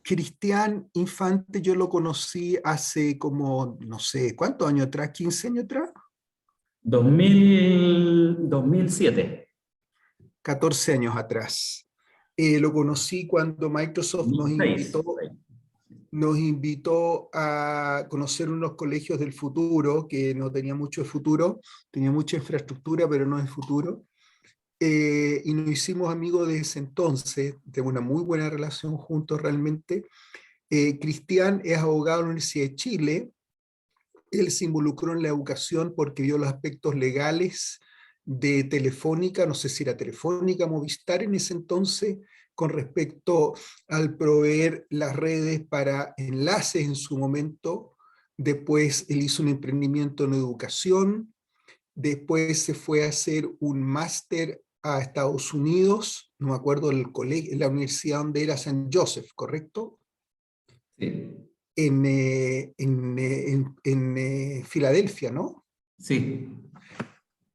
Cristian Infante yo lo conocí hace como, no sé, ¿cuántos años atrás? ¿15 años atrás? 2007. 14 años atrás. Lo conocí cuando Microsoft 2006. nos invitó a conocer unos colegios del futuro, que no tenía mucho de futuro, tenía mucha infraestructura, pero no de futuro. Y nos hicimos amigos desde ese entonces, tengo una muy buena relación juntos realmente. Cristian es abogado de la Universidad de Chile. Él se involucró en la educación porque vio los aspectos legales de Telefónica, no sé si era Telefónica, Movistar en ese entonces, con respecto al proveer las redes para enlaces en su momento. Después él hizo un emprendimiento en educación. Después se fue a hacer un máster a Estados Unidos, no me acuerdo el colegio, la universidad donde era, San Joseph, ¿correcto? Sí. En Filadelfia, ¿no? Sí.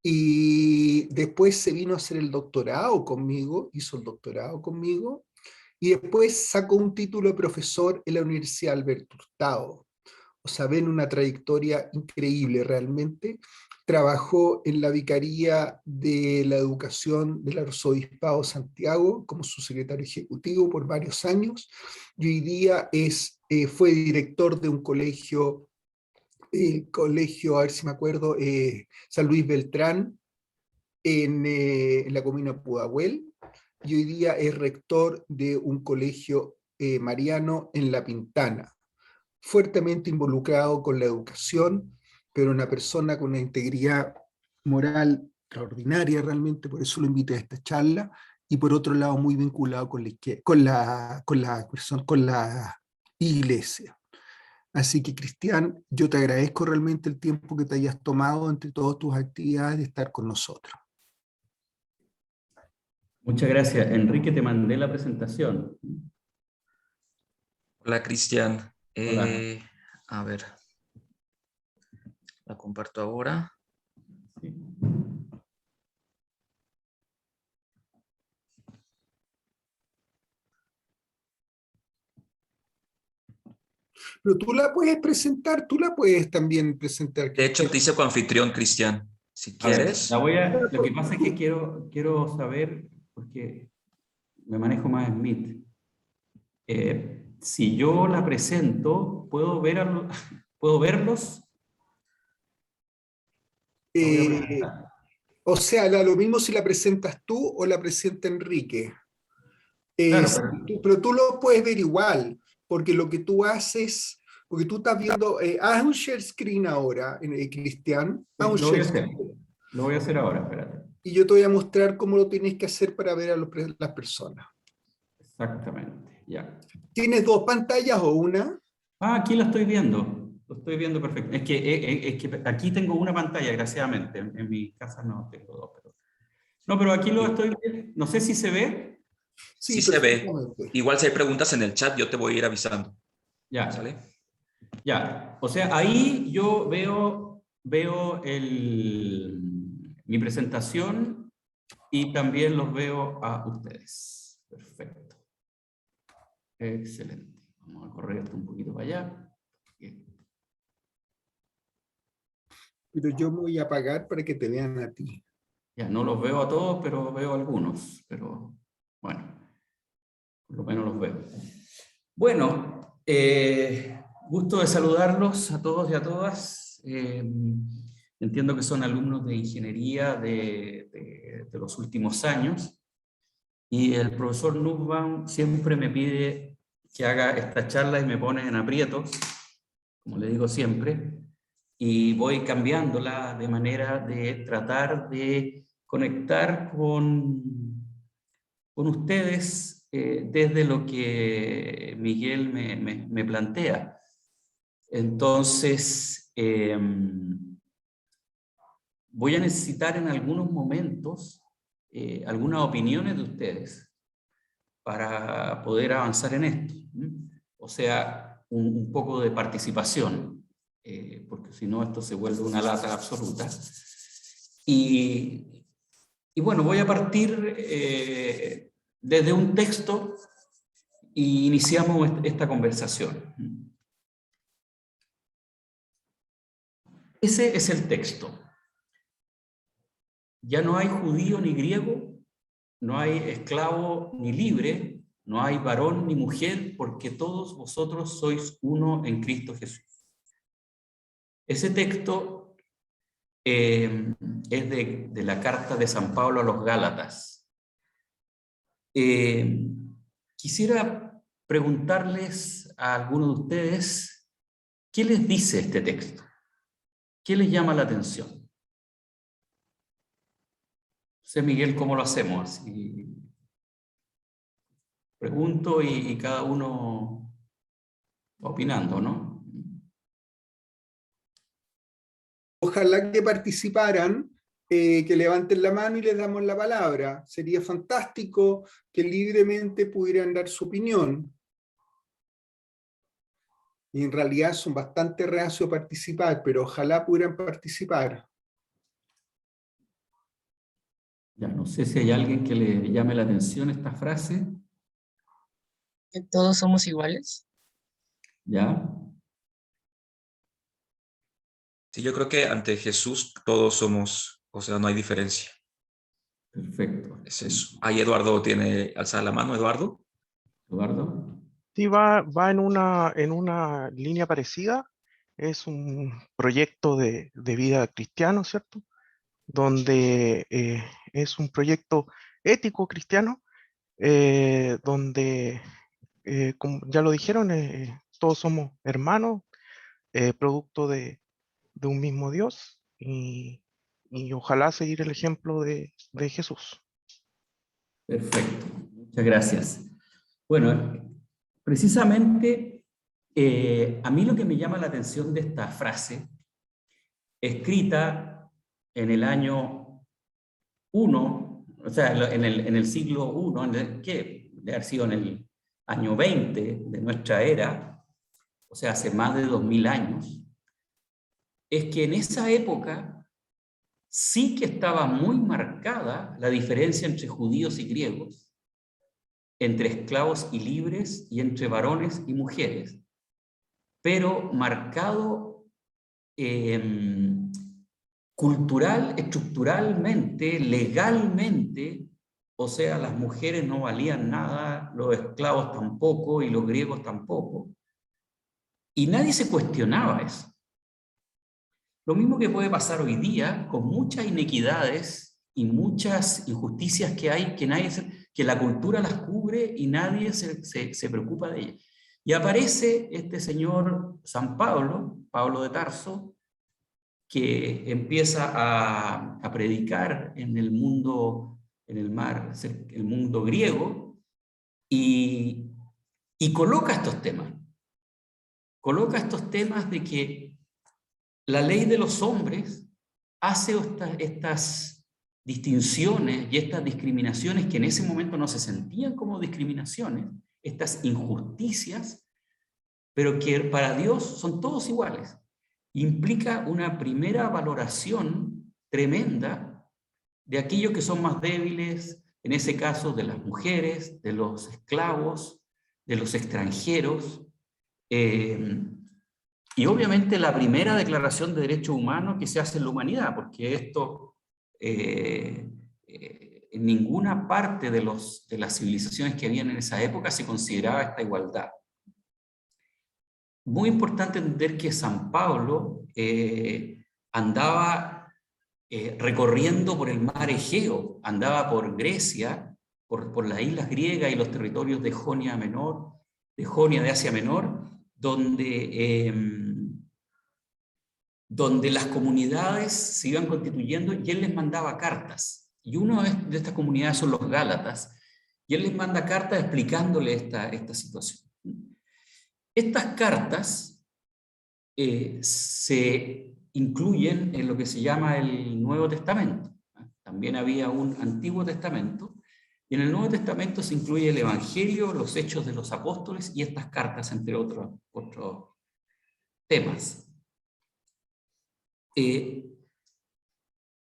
Y después se vino a hacer el doctorado conmigo, hizo el doctorado conmigo, y después sacó un título de profesor en la Universidad Alberto Hurtado. O sea, ven una trayectoria increíble realmente. Trabajó en la Vicaría de la Educación del Arzobispado de Santiago como su secretario ejecutivo por varios años, y hoy día fue director de un colegio, a ver si me acuerdo, San Luis Beltrán, en la comuna de Pudahuel, y hoy día es rector de un colegio mariano en La Pintana, fuertemente involucrado con la educación, pero una persona con una integridad moral extraordinaria realmente, por eso lo invité a esta charla, y por otro lado muy vinculado con la iglesia. Así que, Cristian, yo te agradezco realmente el tiempo que te hayas tomado entre todas tus actividades de estar con nosotros. Muchas gracias. Enrique, te mandé la presentación. Hola, Cristian. Hola. A ver, la comparto ahora. Sí. Pero tú la puedes presentar, tú la puedes también presentar. De hecho, te hice coanfitrión, Cristian. Si A ver, quieres. lo que pasa es que quiero saber, porque me manejo más en Meet. Si yo la presento, ¿puedo verlos? La voy a presentar. O sea, da lo mismo si la presentas tú o la presenta Enrique. Claro, Sí, pero pero tú lo puedes ver igual, porque lo que tú haces, porque tú estás viendo, haz un share screen ahora, Cristian, haz un lo voy a share hacer. screen, Lo voy a hacer ahora, espérate. y yo te voy a mostrar cómo lo tienes que hacer para ver a las personas. Exactamente, ya. ¿Tienes dos pantallas o una? Ah, aquí lo estoy viendo. Lo estoy viendo perfecto. Es que aquí tengo una pantalla, desgraciadamente. En mi casa no tengo dos. No, pero aquí lo estoy viendo. No sé si se ve. Sí, Sí se ve. perfectamente. Igual si hay preguntas en el chat, yo te voy a ir avisando. Ya. ¿Sale? Ya. O sea, ahí yo veo mi presentación y también los veo a ustedes. Perfecto. Excelente. Vamos a correr esto un poquito para allá. Pero yo me voy a apagar para que te vean a ti. Ya, no los veo a todos, pero veo algunos. Pero bueno, por lo menos los veo. Bueno, gusto de saludarlos a todos y a todas. Entiendo que son alumnos de ingeniería de los últimos años. Y el profesor Nussbaum siempre me pide que haga esta charla y me pone en aprietos, como le digo siempre, y voy cambiándola de manera de tratar de conectar con ustedes desde lo que Miguel me plantea. Entonces, voy a necesitar en algunos momentos algunas opiniones de ustedes para poder avanzar en esto. O sea, un poco de participación, porque si no esto se vuelve una lata absoluta. Y bueno, voy a partir desde un texto y iniciamos esta conversación. Ese es el texto. Ya no hay judío ni griego, no hay esclavo ni libre, no hay varón ni mujer, porque todos vosotros sois uno en Cristo Jesús. Ese texto es de la carta de San Pablo a los Gálatas. Quisiera preguntarles a algunos de ustedes, ¿qué les dice este texto? ¿Qué les llama la atención? Sé, Miguel, ¿cómo lo hacemos? Así, pregunto y cada uno va opinando, ¿no? Ojalá que participaran, que levanten la mano y les damos la palabra. Sería fantástico que libremente pudieran dar su opinión. Y en realidad son bastante reacios a participar, pero ojalá pudieran participar. Ya, no sé si hay alguien que le llame la atención esta frase. Que todos somos iguales. ¿Ya? Sí, yo creo que ante Jesús todos somos, o sea, no hay diferencia. Perfecto. Es eso. Ahí Eduardo tiene alzada la mano, Eduardo. Eduardo. Sí, va en una línea parecida. Es un proyecto de vida cristiano, ¿cierto? Donde es un proyecto ético cristiano, donde, como ya lo dijeron, todos somos hermanos, producto de un mismo Dios, y ojalá seguir el ejemplo de Jesús. Perfecto. Muchas gracias. Bueno, precisamente a mí lo que me llama la atención de esta frase, escrita en el año 1, o sea, en el siglo I, que debe haber sido en el año 20 de nuestra era, o sea, hace más de 2000 años, es que en esa época sí que estaba muy marcada la diferencia entre judíos y griegos, entre esclavos y libres y entre varones y mujeres, pero marcado cultural, estructuralmente, legalmente, o sea, las mujeres no valían nada, los esclavos tampoco y los griegos tampoco, y nadie se cuestionaba eso. Lo mismo que puede pasar hoy día con muchas inequidades y muchas injusticias que hay, que la cultura las cubre y nadie se preocupa de ellas. Y aparece este señor San Pablo, Pablo de Tarso, que empieza a predicar en el mundo, en el mar, el mundo griego, y coloca estos temas. Coloca estos temas de que la ley de los hombres hace estas distinciones y estas discriminaciones que en ese momento no se sentían como discriminaciones, estas injusticias, pero que para Dios son todos iguales. Implica una primera valoración tremenda de aquellos que son más débiles, en ese caso de las mujeres, de los esclavos, de los extranjeros, y obviamente la primera declaración de derechos humanos que se hace en la humanidad, porque esto en ninguna parte de las civilizaciones que habían en esa época se consideraba esta igualdad. Muy importante entender que San Pablo andaba recorriendo por el mar Egeo, andaba por Grecia, por las islas griegas y los territorios de Jonia Menor, de Asia Menor, donde las comunidades se iban constituyendo y él les mandaba cartas. Y una de estas comunidades son los Gálatas, y él les manda cartas explicándole esta situación. Estas cartas se incluyen en lo que se llama el Nuevo Testamento. También había un Antiguo Testamento, y en el Nuevo Testamento se incluye el Evangelio, los Hechos de los Apóstoles y estas cartas, entre otros temas.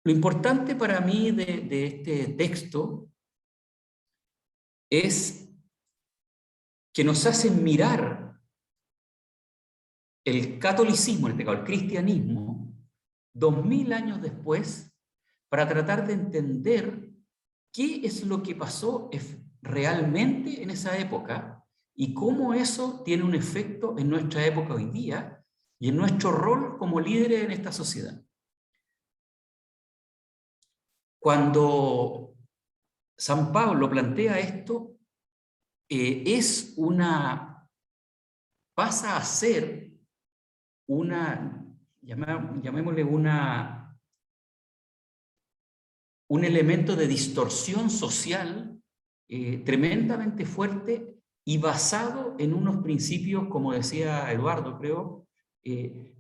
Lo importante para mí de este texto es que nos hacen mirar el catolicismo, en este caso el cristianismo, 2000 años después, para tratar de entender qué es lo que pasó realmente en esa época y cómo eso tiene un efecto en nuestra época hoy día y en nuestro rol como líderes en esta sociedad. Cuando San Pablo plantea esto, pasa a ser llamémosle un elemento de distorsión social tremendamente fuerte y basado en unos principios, como decía Eduardo, creo,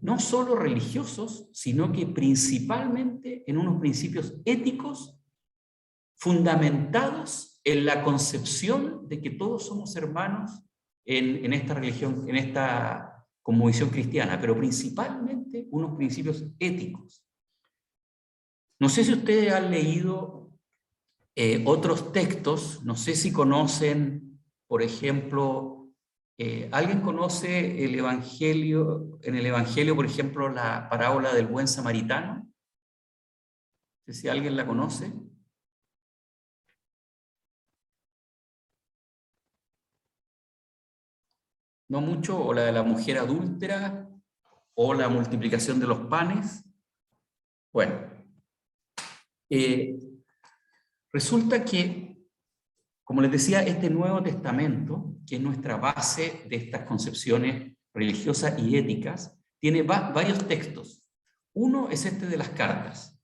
no solo religiosos, sino que principalmente en unos principios éticos fundamentados en la concepción de que todos somos hermanos en esta religión, en esta cosmovisión cristiana, pero principalmente unos principios éticos. No sé si ustedes han leído otros textos, no sé si conocen, por ejemplo, ¿alguien conoce el Evangelio, en el Evangelio, por ejemplo, la parábola del buen samaritano? No sé si alguien la conoce. No mucho, o la de la mujer adúltera, o la multiplicación de los panes. Bueno, resulta que, como les decía, este Nuevo Testamento, que es nuestra base de estas concepciones religiosas y éticas, tiene varios textos. Uno es este de las cartas,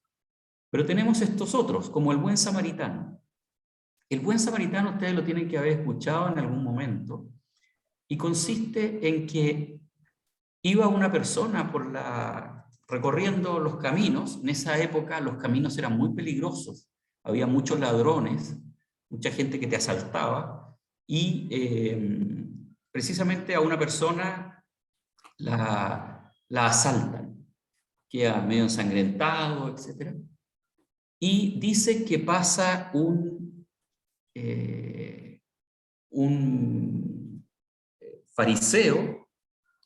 pero tenemos estos otros, como el buen samaritano. El buen samaritano ustedes lo tienen que haber escuchado en algún momento, y consiste en que iba una persona recorriendo los caminos. En esa época los caminos eran muy peligrosos, había muchos ladrones, mucha gente que te asaltaba, y precisamente a una persona la asaltan, queda medio ensangrentado, etc. Y dice que pasa un fariseo,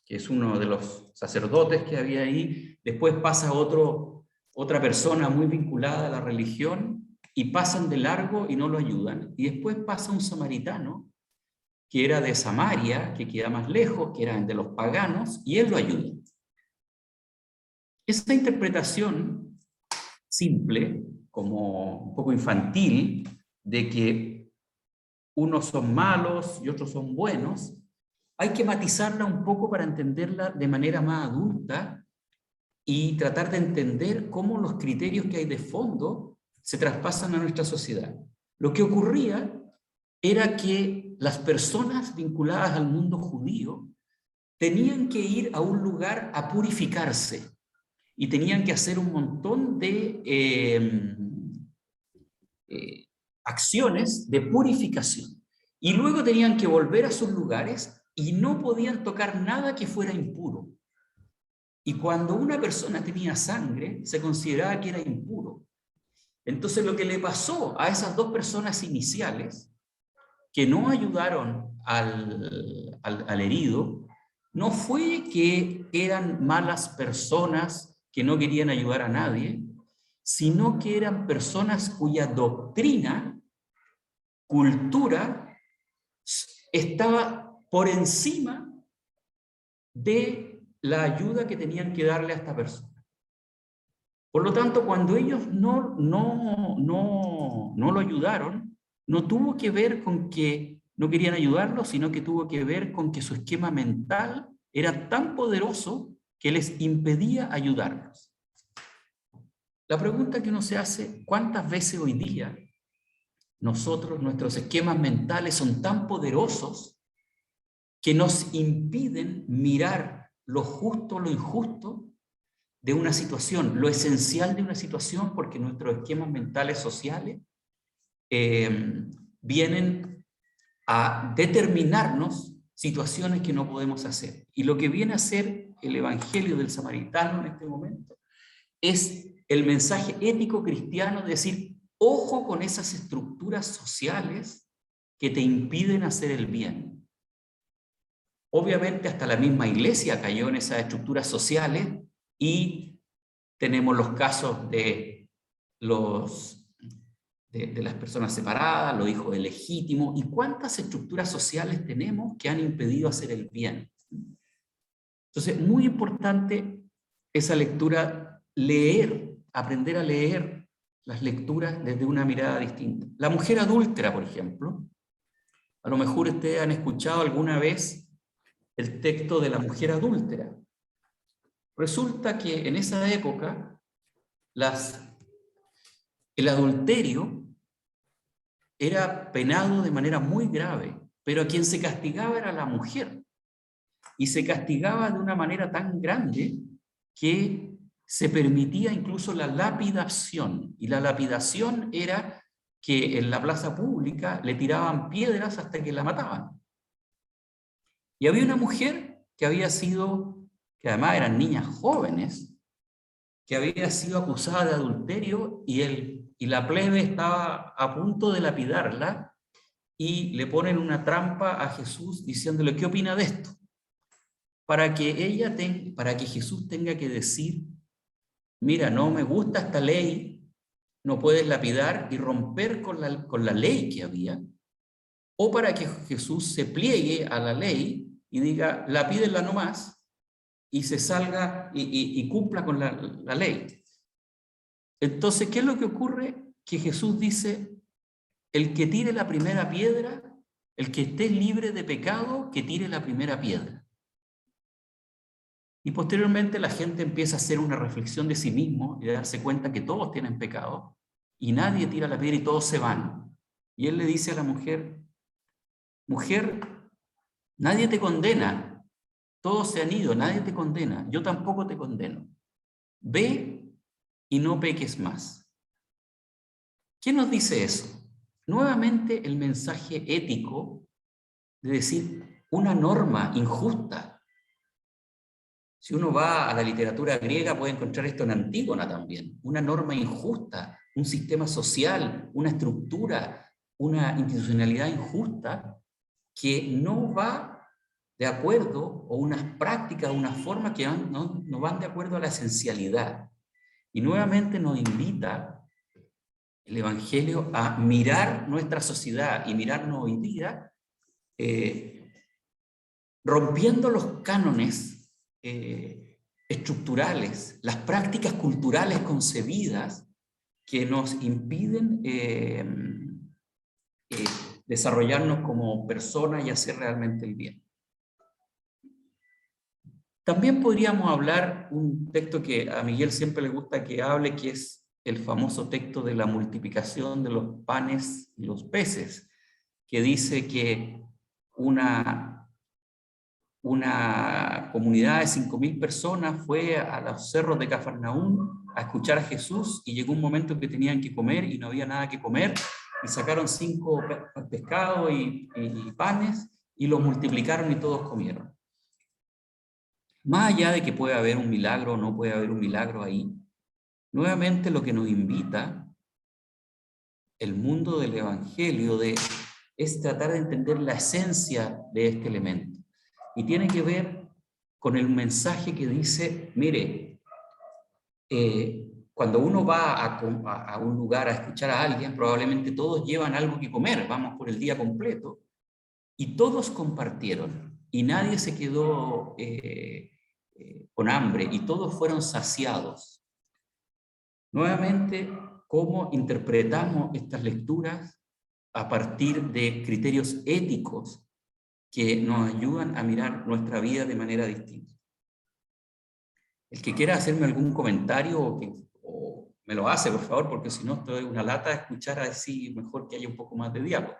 que es uno de los sacerdotes que había ahí, después pasa otra persona muy vinculada a la religión, y pasan de largo y no lo ayudan, y después pasa un samaritano, que era de Samaria, que queda más lejos, que era de los paganos, y él lo ayuda. Esta interpretación simple, como un poco infantil, de que unos son malos y otros son buenos, hay que matizarla un poco para entenderla de manera más adulta y tratar de entender cómo los criterios que hay de fondo se traspasan a nuestra sociedad. Lo que ocurría era que las personas vinculadas al mundo judío tenían que ir a un lugar a purificarse y tenían que hacer un montón de acciones de purificación. Y luego tenían que volver a sus lugares y no podían tocar nada que fuera impuro. Y cuando una persona tenía sangre, se consideraba que era impuro. Entonces lo que le pasó a esas dos personas iniciales, que no ayudaron al herido, no fue que eran malas personas que no querían ayudar a nadie, sino que eran personas cuya doctrina, cultura, estaba por encima de la ayuda que tenían que darle a esta persona. Por lo tanto, cuando ellos no lo ayudaron, no tuvo que ver con que no querían ayudarlo, sino que tuvo que ver con que su esquema mental era tan poderoso que les impedía ayudarlos. La pregunta que uno se hace, ¿cuántas veces hoy día nuestros esquemas mentales son tan poderosos que nos impiden mirar lo justo, lo injusto de una situación, lo esencial de una situación, porque nuestros esquemas mentales sociales vienen a determinarnos situaciones que no podemos hacer? Y lo que viene a hacer el Evangelio del Samaritano en este momento es el mensaje ético cristiano de decir, ojo con esas estructuras sociales que te impiden hacer el bien. Obviamente hasta la misma iglesia cayó en esas estructuras sociales y tenemos los casos de las personas separadas, los hijos ilegítimos, y cuántas estructuras sociales tenemos que han impedido hacer el bien. Entonces, muy importante esa lectura, leer, aprender a leer las lecturas desde una mirada distinta. La mujer adúltera, por ejemplo, a lo mejor ustedes han escuchado alguna vez el texto de la mujer adúltera. Resulta que en esa época el adulterio era penado de manera muy grave, pero a quien se castigaba era la mujer. Y se castigaba de una manera tan grande que se permitía incluso la lapidación. Y la lapidación era que en la plaza pública le tiraban piedras hasta que la mataban. Y había una mujer que que además eran niñas jóvenes, que había sido acusada de adulterio y la plebe estaba a punto de lapidarla y le ponen una trampa a Jesús diciéndole, ¿qué opina de esto? Para que Jesús tenga que decir, mira, no me gusta esta ley, no puedes lapidar y romper con la ley que había, o para que Jesús se pliegue a la ley y diga, lapídenla nomás, y se salga y cumpla con la ley. Entonces, ¿qué es lo que ocurre? Que Jesús dice, el que tire la primera piedra, el que esté libre de pecado, que tire la primera piedra. Y posteriormente la gente empieza a hacer una reflexión de sí mismo y de darse cuenta que todos tienen pecado y nadie tira la piedra y todos se van. Y él le dice a la mujer, mujer, nadie te condena, todos se han ido, nadie te condena, yo tampoco te condeno. Ve y no peques más. ¿Qué nos dice eso? Nuevamente el mensaje ético de decir una norma injusta. Si uno va a la literatura griega puede encontrar esto en Antígona también. Una norma injusta, un sistema social, una estructura, una institucionalidad injusta que no va de acuerdo, o unas prácticas, unas formas que no van de acuerdo a la esencialidad. Y nuevamente nos invita el Evangelio a mirar nuestra sociedad y mirarnos hoy día rompiendo los cánones estructurales, las prácticas culturales concebidas que nos impiden desarrollarnos como personas y hacer realmente el bien. También podríamos hablar un texto que a Miguel siempre le gusta que hable, que es el famoso texto de la multiplicación de los panes y los peces, que dice que una comunidad de 5.000 personas fue a los cerros de Cafarnaúm a escuchar a Jesús y llegó un momento que tenían que comer y no había nada que comer y sacaron 5 pescados y panes y los multiplicaron y todos comieron. Más allá de que puede haber un milagro o no puede haber un milagro ahí, nuevamente lo que nos invita el mundo del Evangelio es tratar de entender la esencia de este elemento. Y tiene que ver con el mensaje que dice, mire, cuando uno va a un lugar a escuchar a alguien, probablemente todos llevan algo que comer, vamos por el día completo, y todos compartieron, y nadie se quedó con hambre, y todos fueron saciados. Nuevamente, ¿cómo interpretamos estas lecturas a partir de criterios éticos que nos ayudan a mirar nuestra vida de manera distinta? El que quiera hacerme algún comentario o me lo hace, por favor, porque si no estoy una lata de escuchar así, mejor que haya un poco más de diálogo.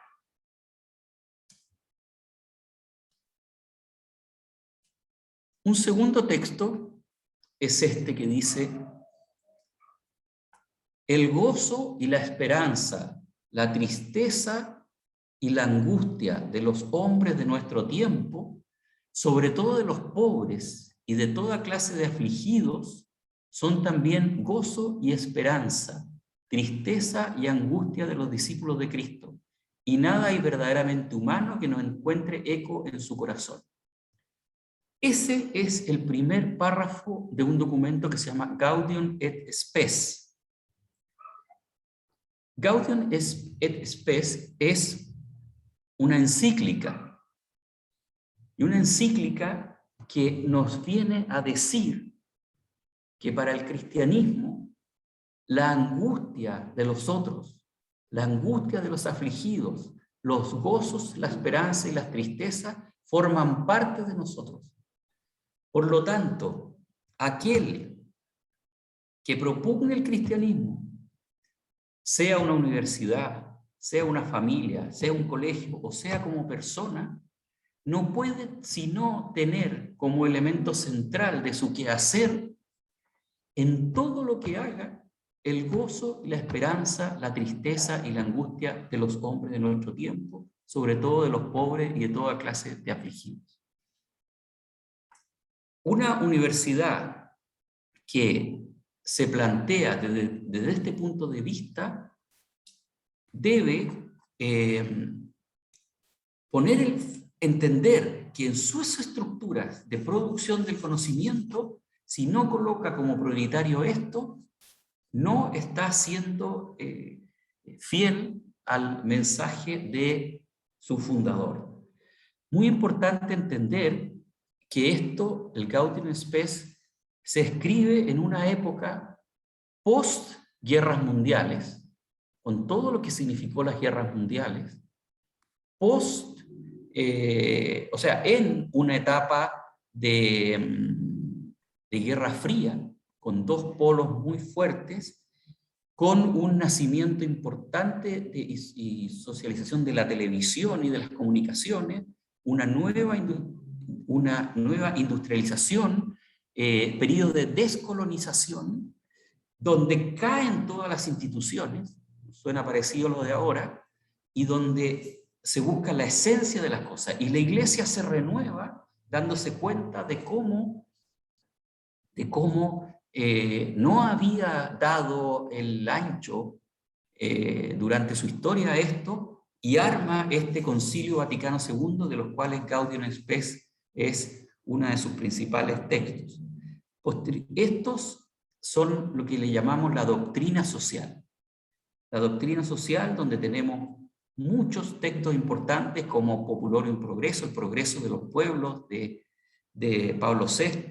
Un segundo texto es este que dice, el gozo y la esperanza, la tristeza y la angustia de los hombres de nuestro tiempo, sobre todo de los pobres y de toda clase de afligidos, son también gozo y esperanza, tristeza y angustia de los discípulos de Cristo, y nada hay verdaderamente humano que no encuentre eco en su corazón. Ese es el primer párrafo de un documento que se llama Gaudium et Spes. Gaudium et Spes es una encíclica, y una encíclica que nos viene a decir que para el cristianismo la angustia de los otros, la angustia de los afligidos, los gozos, la esperanza y las tristezas forman parte de nosotros. Por lo tanto, aquel que propugne el cristianismo, sea una universidad, sea una familia, sea un colegio o sea como persona, no puede sino tener como elemento central de su quehacer en todo lo que haga el gozo, la esperanza, la tristeza y la angustia de los hombres de nuestro tiempo, sobre todo de los pobres y de toda clase de afligidos. Una universidad que se plantea desde este punto de vista debe entender que en sus estructuras de producción del conocimiento, si no coloca como prioritario esto, no está siendo fiel al mensaje de su fundador. Muy importante entender que esto, el Gaudium et Spes, se escribe en una época post-guerras mundiales, con todo lo que significó las guerras mundiales, o sea, en una etapa de Guerra Fría, con dos polos muy fuertes, con un nacimiento importante y socialización de la televisión y de las comunicaciones, una nueva industrialización, periodo de descolonización, donde caen todas las instituciones, suena parecido a lo de ahora, y donde se busca la esencia de las cosas, y la iglesia se renueva dándose cuenta de cómo no había dado el ancho durante su historia a esto, y arma este Concilio Vaticano II, de los cuales Gaudium et Spes es uno de sus principales textos. Estos son lo que le llamamos la doctrina social. La doctrina social, donde tenemos muchos textos importantes como Populorum Progresso, el progreso de los pueblos, de Pablo VI,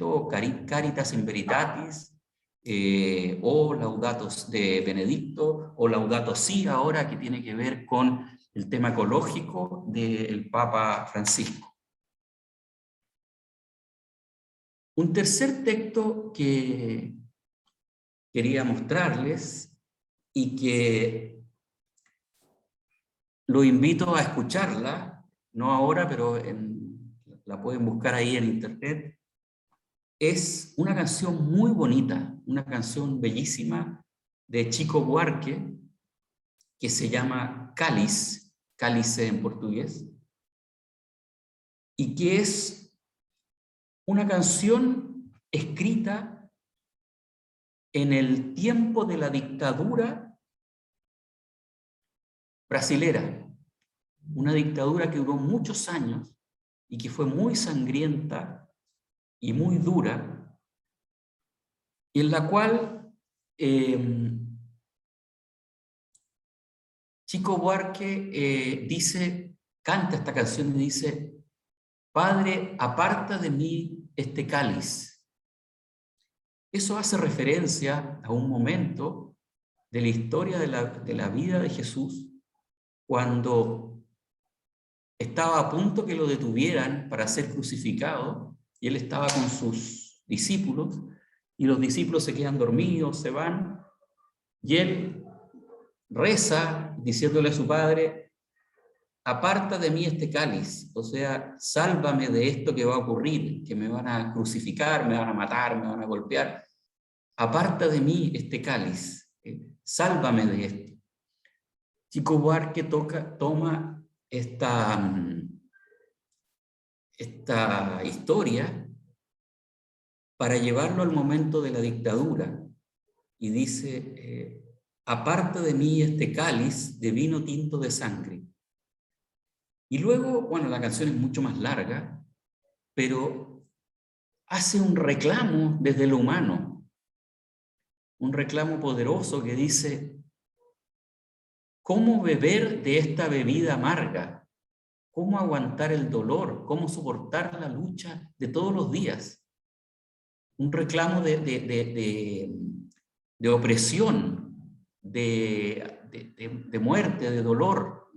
Caritas in Veritatis, o Laudato de Benedicto, o Laudato Si, ahora que tiene que ver con el tema ecológico del Papa Francisco. Un tercer texto que quería mostrarles y que lo invito a escucharla, no ahora, pero la pueden buscar ahí en internet, es una canción muy bonita, una canción bellísima de Chico Buarque, que se llama Cáliz, cálice en portugués, y que es una canción escrita en el tiempo de la dictadura brasilera, una dictadura que duró muchos años y que fue muy sangrienta y muy dura, y en la cual Chico Buarque canta esta canción y dice: Padre, aparta de mí este cáliz. Eso hace referencia a un momento de la historia de la vida de Jesús, cuando estaba a punto que lo detuvieran para ser crucificado, y él estaba con sus discípulos, y los discípulos se quedan dormidos, se van, y él reza diciéndole a su padre: aparta de mí este cáliz, o sea, sálvame de esto que va a ocurrir, que me van a crucificar, me van a matar, me van a golpear. Aparta de mí este cáliz, sálvame de esto. Chico Buarque toma esta historia para llevarlo al momento de la dictadura, y dice: aparta de mí este cáliz de vino tinto de sangre. Y luego, bueno, la canción es mucho más larga, pero hace un reclamo desde lo humano, un reclamo poderoso que dice: ¿cómo beber de esta bebida amarga? ¿Cómo aguantar el dolor? ¿Cómo soportar la lucha de todos los días? Un reclamo de opresión, de muerte, de dolor.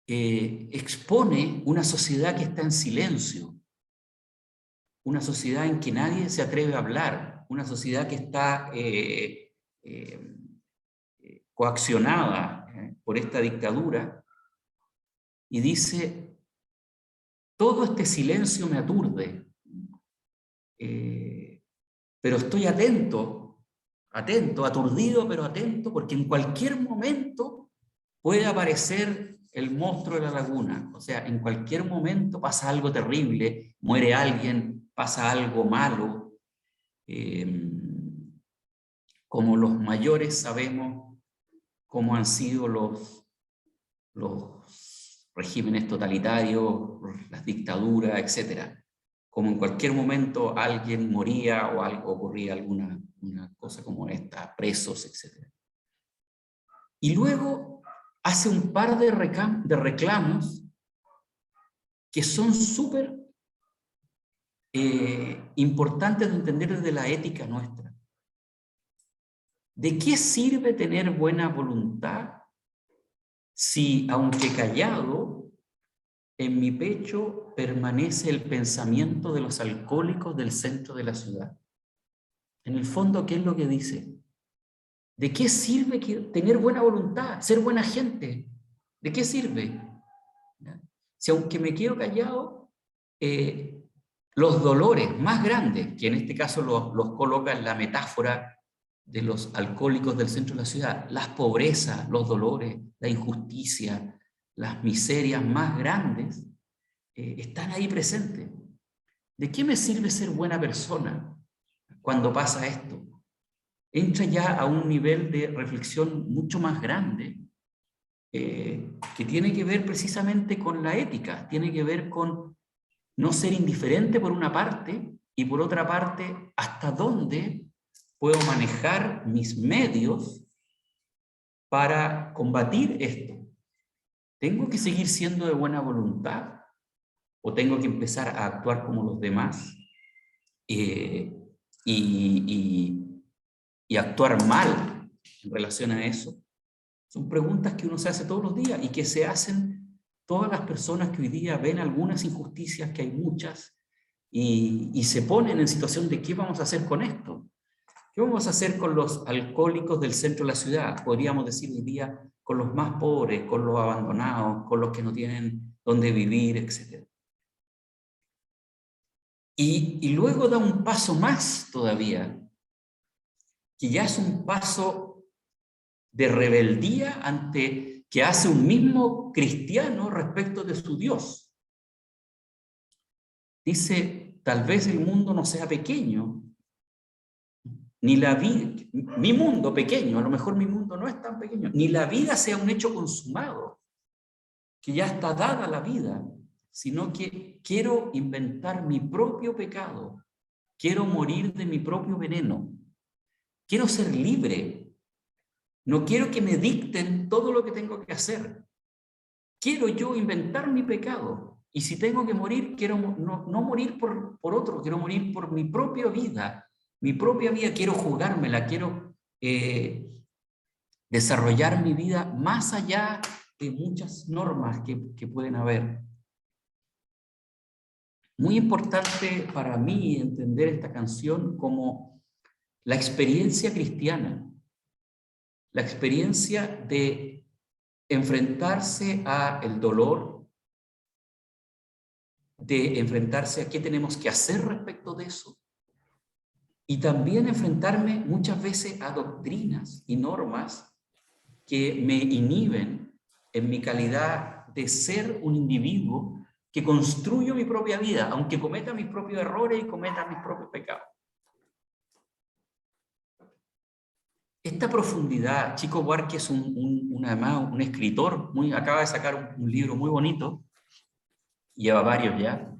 Expone una sociedad que está en silencio, una sociedad en que nadie se atreve a hablar, una sociedad que está coaccionada por esta dictadura, y dice: todo este silencio me aturde, pero estoy atento, aturdido, pero atento, porque en cualquier momento puede aparecer el monstruo de la laguna. O sea, en cualquier momento pasa algo terrible, muere alguien, pasa algo malo. Como los mayores sabemos cómo han sido los regímenes totalitarios, las dictaduras, etc. Como en cualquier momento alguien moría o algo ocurría, alguna cosa como esta, presos, etc. Y luego hace un par de reclamos que son súper importantes de entender desde la ética nuestra. ¿De qué sirve tener buena voluntad si, aunque callado, en mi pecho permanece el pensamiento de los alcohólicos del centro de la ciudad? En el fondo, ¿qué es lo que dice? ¿De qué sirve tener buena voluntad, ser buena gente? ¿De qué sirve? Si aunque me quedo callado, los dolores más grandes, que en este caso los coloca en la metáfora de los alcohólicos del centro de la ciudad, las pobrezas, los dolores, la injusticia, las miserias más grandes, están ahí presentes. ¿De qué me sirve ser buena persona cuando pasa esto? Entra ya a un nivel de reflexión mucho más grande, que tiene que ver precisamente con la ética, tiene que ver con no ser indiferente por una parte, y por otra parte, hasta dónde puedo manejar mis medios para combatir esto. ¿Tengo que seguir siendo de buena voluntad o tengo que empezar a actuar como los demás y actuar mal en relación a eso? Son preguntas que uno se hace todos los días y que se hacen todas las personas que hoy día ven algunas injusticias, que hay muchas, y se ponen en situación de ¿qué vamos a hacer con esto? ¿Qué vamos a hacer con los alcohólicos del centro de la ciudad? Podríamos decir hoy día con los más pobres, con los abandonados, con los que no tienen dónde vivir, etc. Y luego da un paso más todavía, que ya es un paso de rebeldía que hace un mismo cristiano respecto de su Dios. Dice: tal vez el mundo no sea pequeño, ni la vida, mi mundo pequeño, a lo mejor mi mundo no es tan pequeño, ni la vida sea un hecho consumado, que ya está dada la vida, sino que quiero inventar mi propio pecado, quiero morir de mi propio veneno, quiero ser libre, no quiero que me dicten todo lo que tengo que hacer, quiero yo inventar mi pecado, y si tengo que morir, quiero no morir por otro, quiero morir por mi propia vida. Mi propia vida, quiero jugármela, quiero desarrollar mi vida más allá de muchas normas que pueden haber. Muy importante para mí entender esta canción como la experiencia cristiana, la experiencia de enfrentarse al dolor, de enfrentarse a qué tenemos que hacer respecto de eso, y también enfrentarme muchas veces a doctrinas y normas que me inhiben en mi calidad de ser un individuo que construyo mi propia vida, aunque cometa mis propios errores y cometa mis propios pecados. Esta profundidad, Chico Buarque es además un escritor, acaba de sacar un libro muy bonito, lleva varios ya,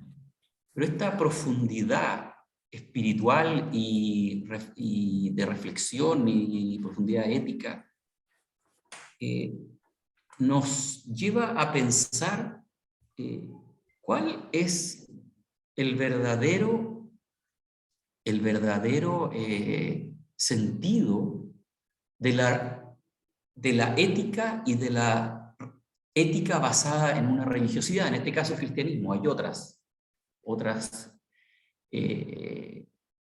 Pero esta profundidad espiritual y de reflexión y profundidad ética nos lleva a pensar cuál es el verdadero sentido de la ética y de la ética basada en una religiosidad, en este caso el cristianismo. Hay otras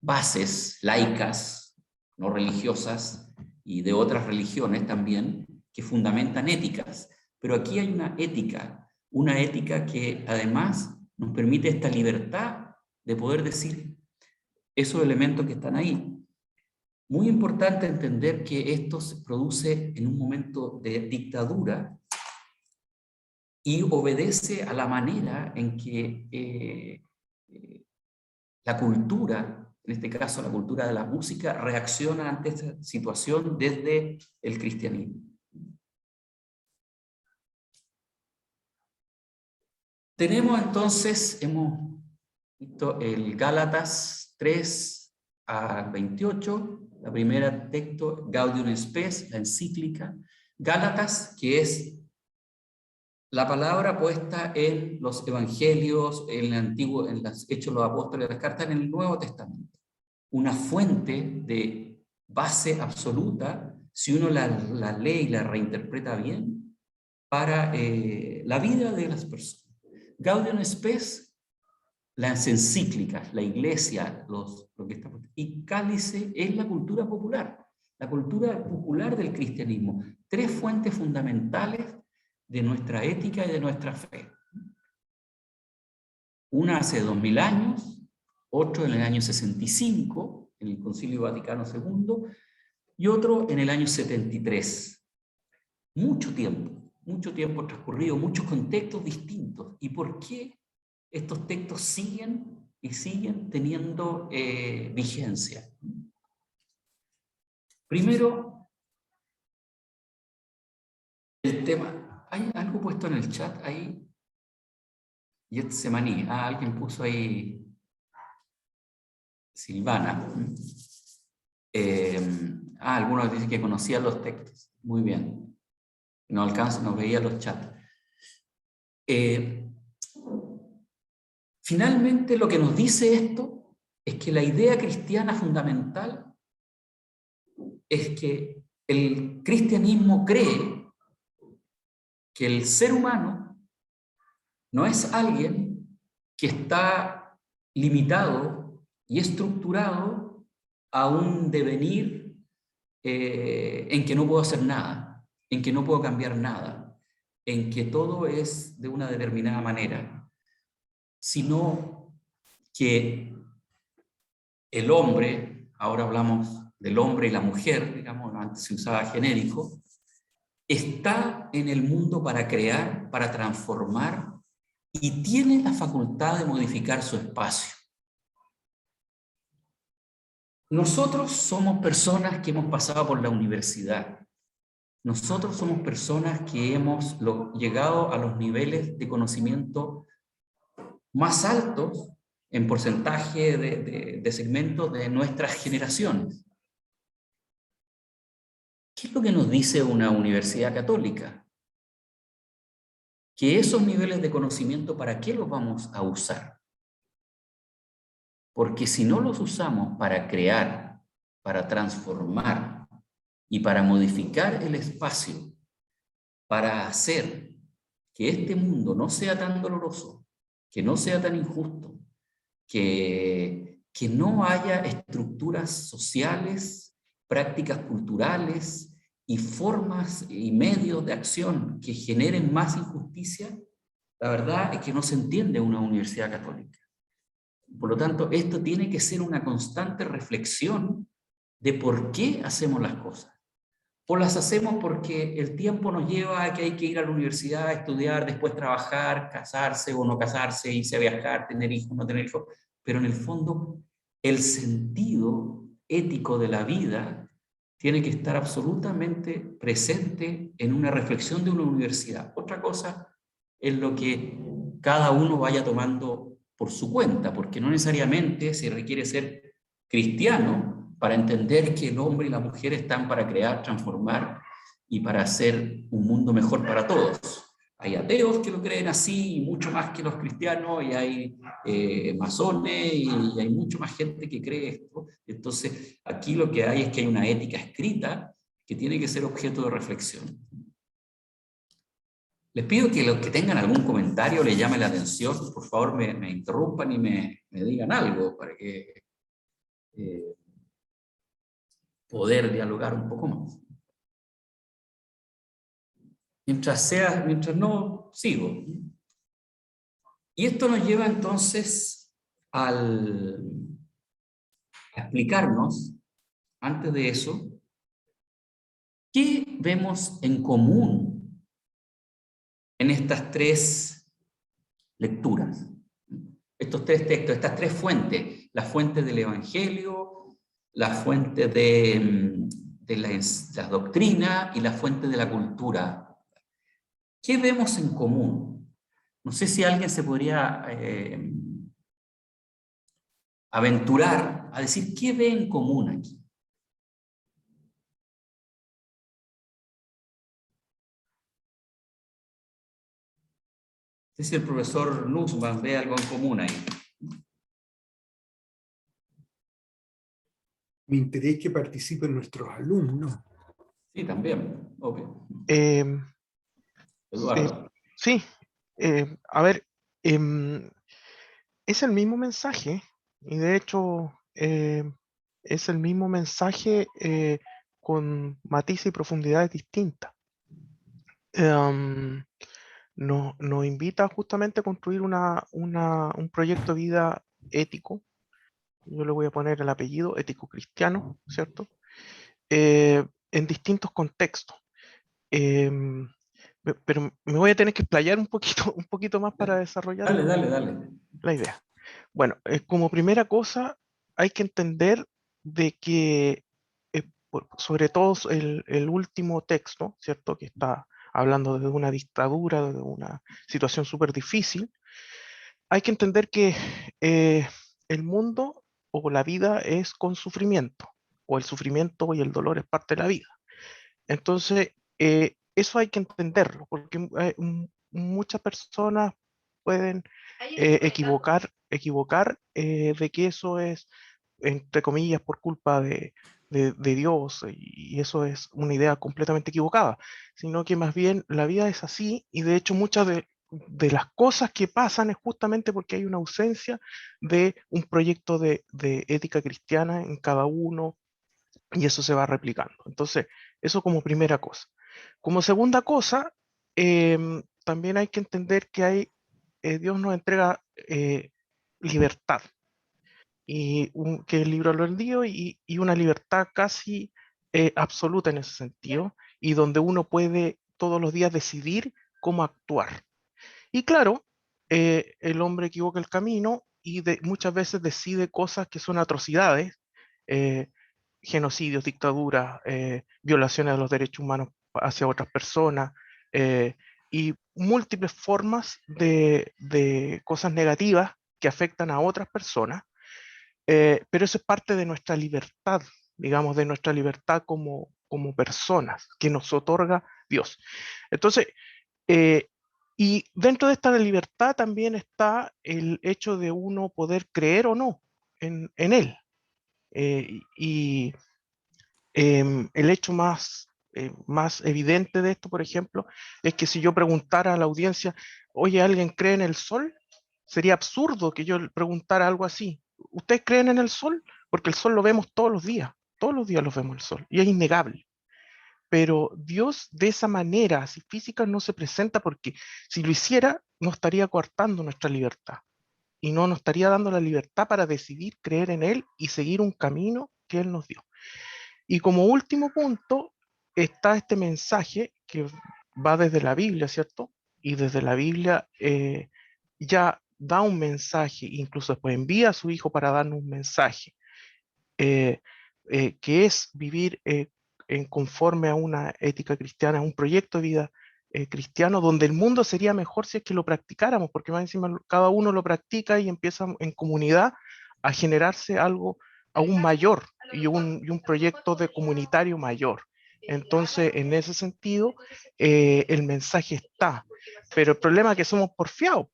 bases laicas, no religiosas, y de otras religiones también, que fundamentan éticas. Pero aquí hay una ética que además nos permite esta libertad de poder decir esos elementos que están ahí. Muy importante entender que esto se produce en un momento de dictadura y obedece a la manera en que la cultura, en este caso la cultura de la música, reacciona ante esta situación desde el cristianismo. Tenemos entonces, hemos visto el Gálatas 3 al 28, la primera texto, Gaudium et Spes, la encíclica. Gálatas, que es la palabra puesta en los evangelios, en el antiguo, en los Hechos de los Apóstoles, las cartas en el Nuevo Testamento. Una fuente de base absoluta, si uno la lee y la reinterpreta bien, para la vida de las personas. Gaudium et Spes, las encíclicas, la iglesia, lo que está, y Cálice es la cultura popular del cristianismo. Tres fuentes fundamentales de nuestra ética y de nuestra fe. Una hace 2000 años, otro en el año 65, en el Concilio Vaticano II, y otro en el año 73. Mucho tiempo transcurrido, muchos contextos distintos. ¿Y por qué estos textos siguen teniendo vigencia? Primero, el tema, ¿hay algo puesto en el chat ahí? Getsemaní, alguien puso ahí Silvana. Algunos dicen que conocían los textos. Muy bien. No alcanza, no veía los chats. Finalmente, lo que nos dice esto es que la idea cristiana fundamental es que el cristianismo cree que el ser humano no es alguien que está limitado y estructurado a un devenir en que no puedo hacer nada, en que no puedo cambiar nada, en que todo es de una determinada manera, sino que el hombre, ahora hablamos del hombre y la mujer, digamos, antes se usaba genérico, está en el mundo para crear, para transformar, y tiene la facultad de modificar su espacio. Nosotros somos personas que hemos pasado por la universidad. Nosotros somos personas que hemos llegado a los niveles de conocimiento más altos en porcentaje de segmentos de nuestras generaciones. ¿Qué es lo que nos dice una universidad católica? Que esos niveles de conocimiento, ¿para qué los vamos a usar? Porque si no los usamos para crear, para transformar y para modificar el espacio, para hacer que este mundo no sea tan doloroso, que no sea tan injusto, que no haya estructuras sociales, prácticas culturales y formas y medios de acción que generen más injusticia, la verdad es que no se entiende una universidad católica. Por lo tanto, esto tiene que ser una constante reflexión de por qué hacemos las cosas. O las hacemos porque el tiempo nos lleva a que hay que ir a la universidad, estudiar, después trabajar, casarse o no casarse, irse a viajar, tener hijos, no tener hijos. Pero en el fondo, el sentido ético de la vida tiene que estar absolutamente presente en una reflexión de una universidad. Otra cosa es lo que cada uno vaya tomando por su cuenta, porque no necesariamente se requiere ser cristiano para entender que el hombre y la mujer están para crear, transformar y para hacer un mundo mejor para todos. Hay ateos que lo creen así, y mucho más que los cristianos, y hay masones, y hay mucho más gente que cree esto. Entonces, aquí lo que hay es que hay una ética escrita que tiene que ser objeto de reflexión. Les pido que los que tengan algún comentario le llame la atención, por favor me interrumpan y me digan algo para que poder dialogar un poco más. Mientras no, sigo. Y esto nos lleva entonces a explicarnos, antes de eso, ¿qué vemos en común en estas tres lecturas? Estos tres textos, estas tres fuentes, la fuente del Evangelio, la fuente de la doctrina y la fuente de la cultura. ¿Qué vemos en común? No sé si alguien se podría aventurar a decir qué ve en común aquí. No sé si el profesor Nussbaum ve algo en común ahí. Me interesa que participen nuestros alumnos. Sí, también, obvio. Sí, Eduardo. sí, a ver, es el mismo mensaje, y de hecho es el mismo mensaje con matices y profundidades distintas. Nos invita justamente a construir un proyecto de vida ético. Yo le voy a poner el apellido ético cristiano, ¿cierto? En distintos contextos. Em, pero me voy a tener que explayar un poquito más para desarrollar Dale. la idea. Bueno, como primera cosa, hay que entender de que, sobre todo el último texto, ¿cierto? Que está hablando de una dictadura, de una situación súper difícil, hay que entender que el mundo o la vida es con sufrimiento, o el sufrimiento y el dolor es parte de la vida. Entonces, eso hay que entenderlo, porque muchas personas pueden equivocar de que eso es, entre comillas, por culpa de Dios, y eso es una idea completamente equivocada, sino que más bien la vida es así, y de hecho muchas de las cosas que pasan es justamente porque hay una ausencia de un proyecto de ética cristiana en cada uno, y eso se va replicando. Entonces, eso como primera cosa. Como segunda cosa, también hay que entender que Dios nos entrega libertad, y que el libro albedrío y una libertad casi absoluta en ese sentido, y donde uno puede todos los días decidir cómo actuar. Y claro, el hombre equivoca el camino y muchas veces decide cosas que son atrocidades, eh, genocidios, dictaduras, violaciones de los derechos humanos hacia otras personas, y múltiples formas de cosas negativas que afectan a otras personas, pero eso es parte de nuestra libertad, digamos, de nuestra libertad como personas que nos otorga Dios. Entonces, y dentro de esta libertad también está el hecho de uno poder creer o no en Él. Y el hecho más evidente de esto, por ejemplo, es que si yo preguntara a la audiencia, oye, ¿alguien cree en el sol? Sería absurdo que yo preguntara algo así. ¿Ustedes creen en el sol? Porque el sol lo vemos todos los días los vemos el sol, y es innegable. Pero Dios de esa manera, así física, no se presenta, porque si lo hiciera, nos estaría coartando nuestra libertad y no nos estaría dando la libertad para decidir creer en Él y seguir un camino que Él nos dio. Y como último punto está este mensaje que va desde la Biblia, ¿cierto? Y desde la Biblia ya da un mensaje, incluso después envía a su Hijo para darnos un mensaje, eh, que es vivir en conforme a una ética cristiana, un proyecto de vida cristiano, donde el mundo sería mejor si es que lo practicáramos, porque más encima cada uno lo practica y empieza en comunidad a generarse algo aún mayor y un proyecto de comunitario mayor. Entonces, en ese sentido, el mensaje está, pero el problema es que somos porfiados,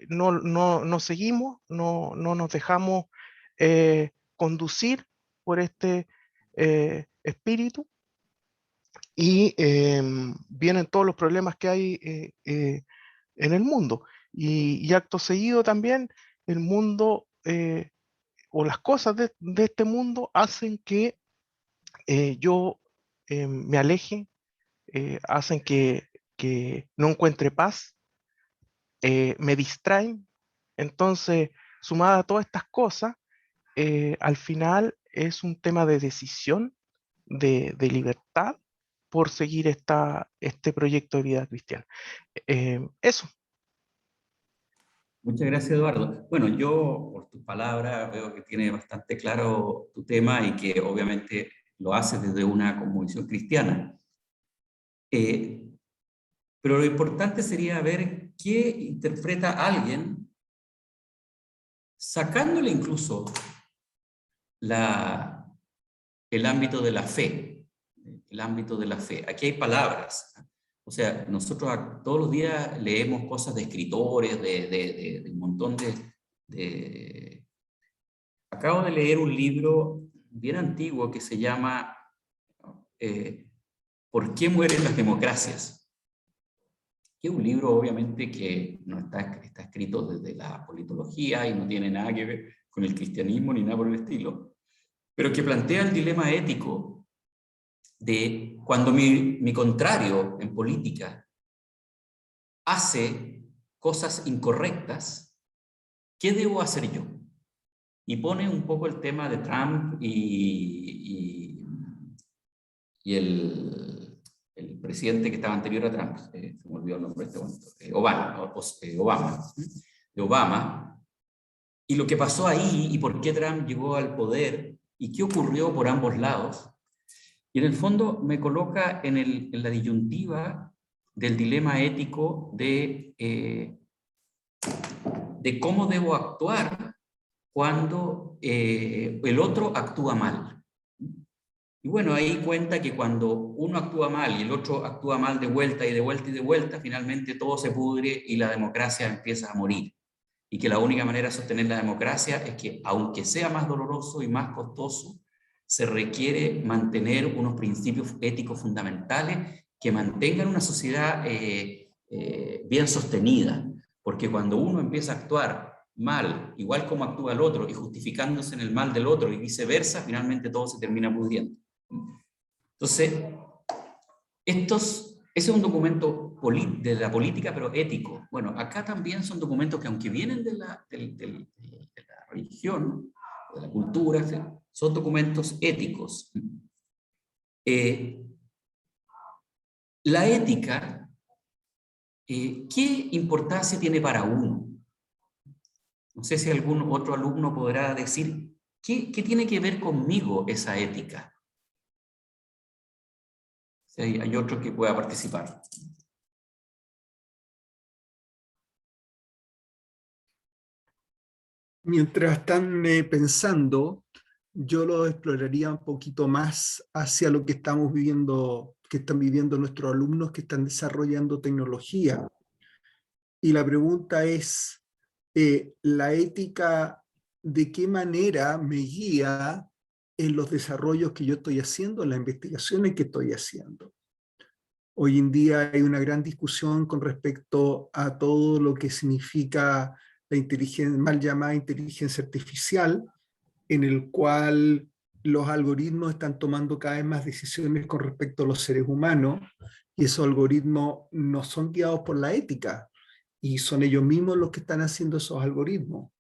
no seguimos, no nos dejamos conducir por este espíritu, y vienen todos los problemas que hay en el mundo. Y acto seguido también el mundo o las cosas de este mundo hacen que yo me aleje, hacen que no encuentre paz, me distraen. Entonces, sumada a todas estas cosas, al final es un tema de decisión, de libertad, por seguir este proyecto de vida cristiana. Eso. Muchas gracias, Eduardo. Bueno, yo por tus palabras veo que tiene bastante claro tu tema y que obviamente lo haces desde una convicción cristiana. Pero lo importante sería ver qué interpreta alguien, sacándole incluso el ámbito de la fe. El ámbito de la fe. Aquí hay palabras. O sea, nosotros todos los días leemos cosas de escritores, de un montón de... Acabo de leer un libro bien antiguo que se llama ¿Por qué mueren las democracias? Que es un libro obviamente que no está escrito desde la politología y no tiene nada que ver con el cristianismo ni nada por el estilo, pero que plantea el dilema ético de cuando mi contrario en política hace cosas incorrectas, ¿qué debo hacer yo? Y pone un poco el tema de Trump y el presidente que estaba anterior a Trump, se me olvidó el nombre de este momento, Obama, y lo que pasó ahí y por qué Trump llegó al poder y qué ocurrió por ambos lados. Y en el fondo me coloca en la disyuntiva del dilema ético de cómo debo actuar cuando el otro actúa mal. Y bueno, ahí cuenta que cuando uno actúa mal y el otro actúa mal de vuelta y de vuelta y de vuelta, finalmente todo se pudre y la democracia empieza a morir. Y que la única manera de sostener la democracia es que, aunque sea más doloroso y más costoso, se requiere mantener unos principios éticos fundamentales que mantengan una sociedad bien sostenida. Porque cuando uno empieza a actuar mal, igual como actúa el otro, y justificándose en el mal del otro y viceversa, finalmente todo se termina pudriendo. Entonces, ese es un documento de la política, pero ético. Bueno, acá también son documentos que, aunque vienen de la religión, de la cultura, son documentos éticos. La ética, ¿qué importancia tiene para uno? No sé si algún otro alumno podrá decir, ¿qué tiene que ver conmigo esa ética? Si hay otro que pueda participar. Mientras están pensando, yo lo exploraría un poquito más hacia lo que estamos viviendo, que están viviendo nuestros alumnos que están desarrollando tecnología. Y la pregunta es, ¿la ética de qué manera me guía en los desarrollos que yo estoy haciendo, en las investigaciones que estoy haciendo? Hoy en día hay una gran discusión con respecto a todo lo que significa la inteligencia, mal llamada inteligencia artificial, en el cual los algoritmos están tomando cada vez más decisiones con respecto a los seres humanos, y esos algoritmos no son guiados por la ética, y son ellos mismos los que están haciendo esos algoritmos.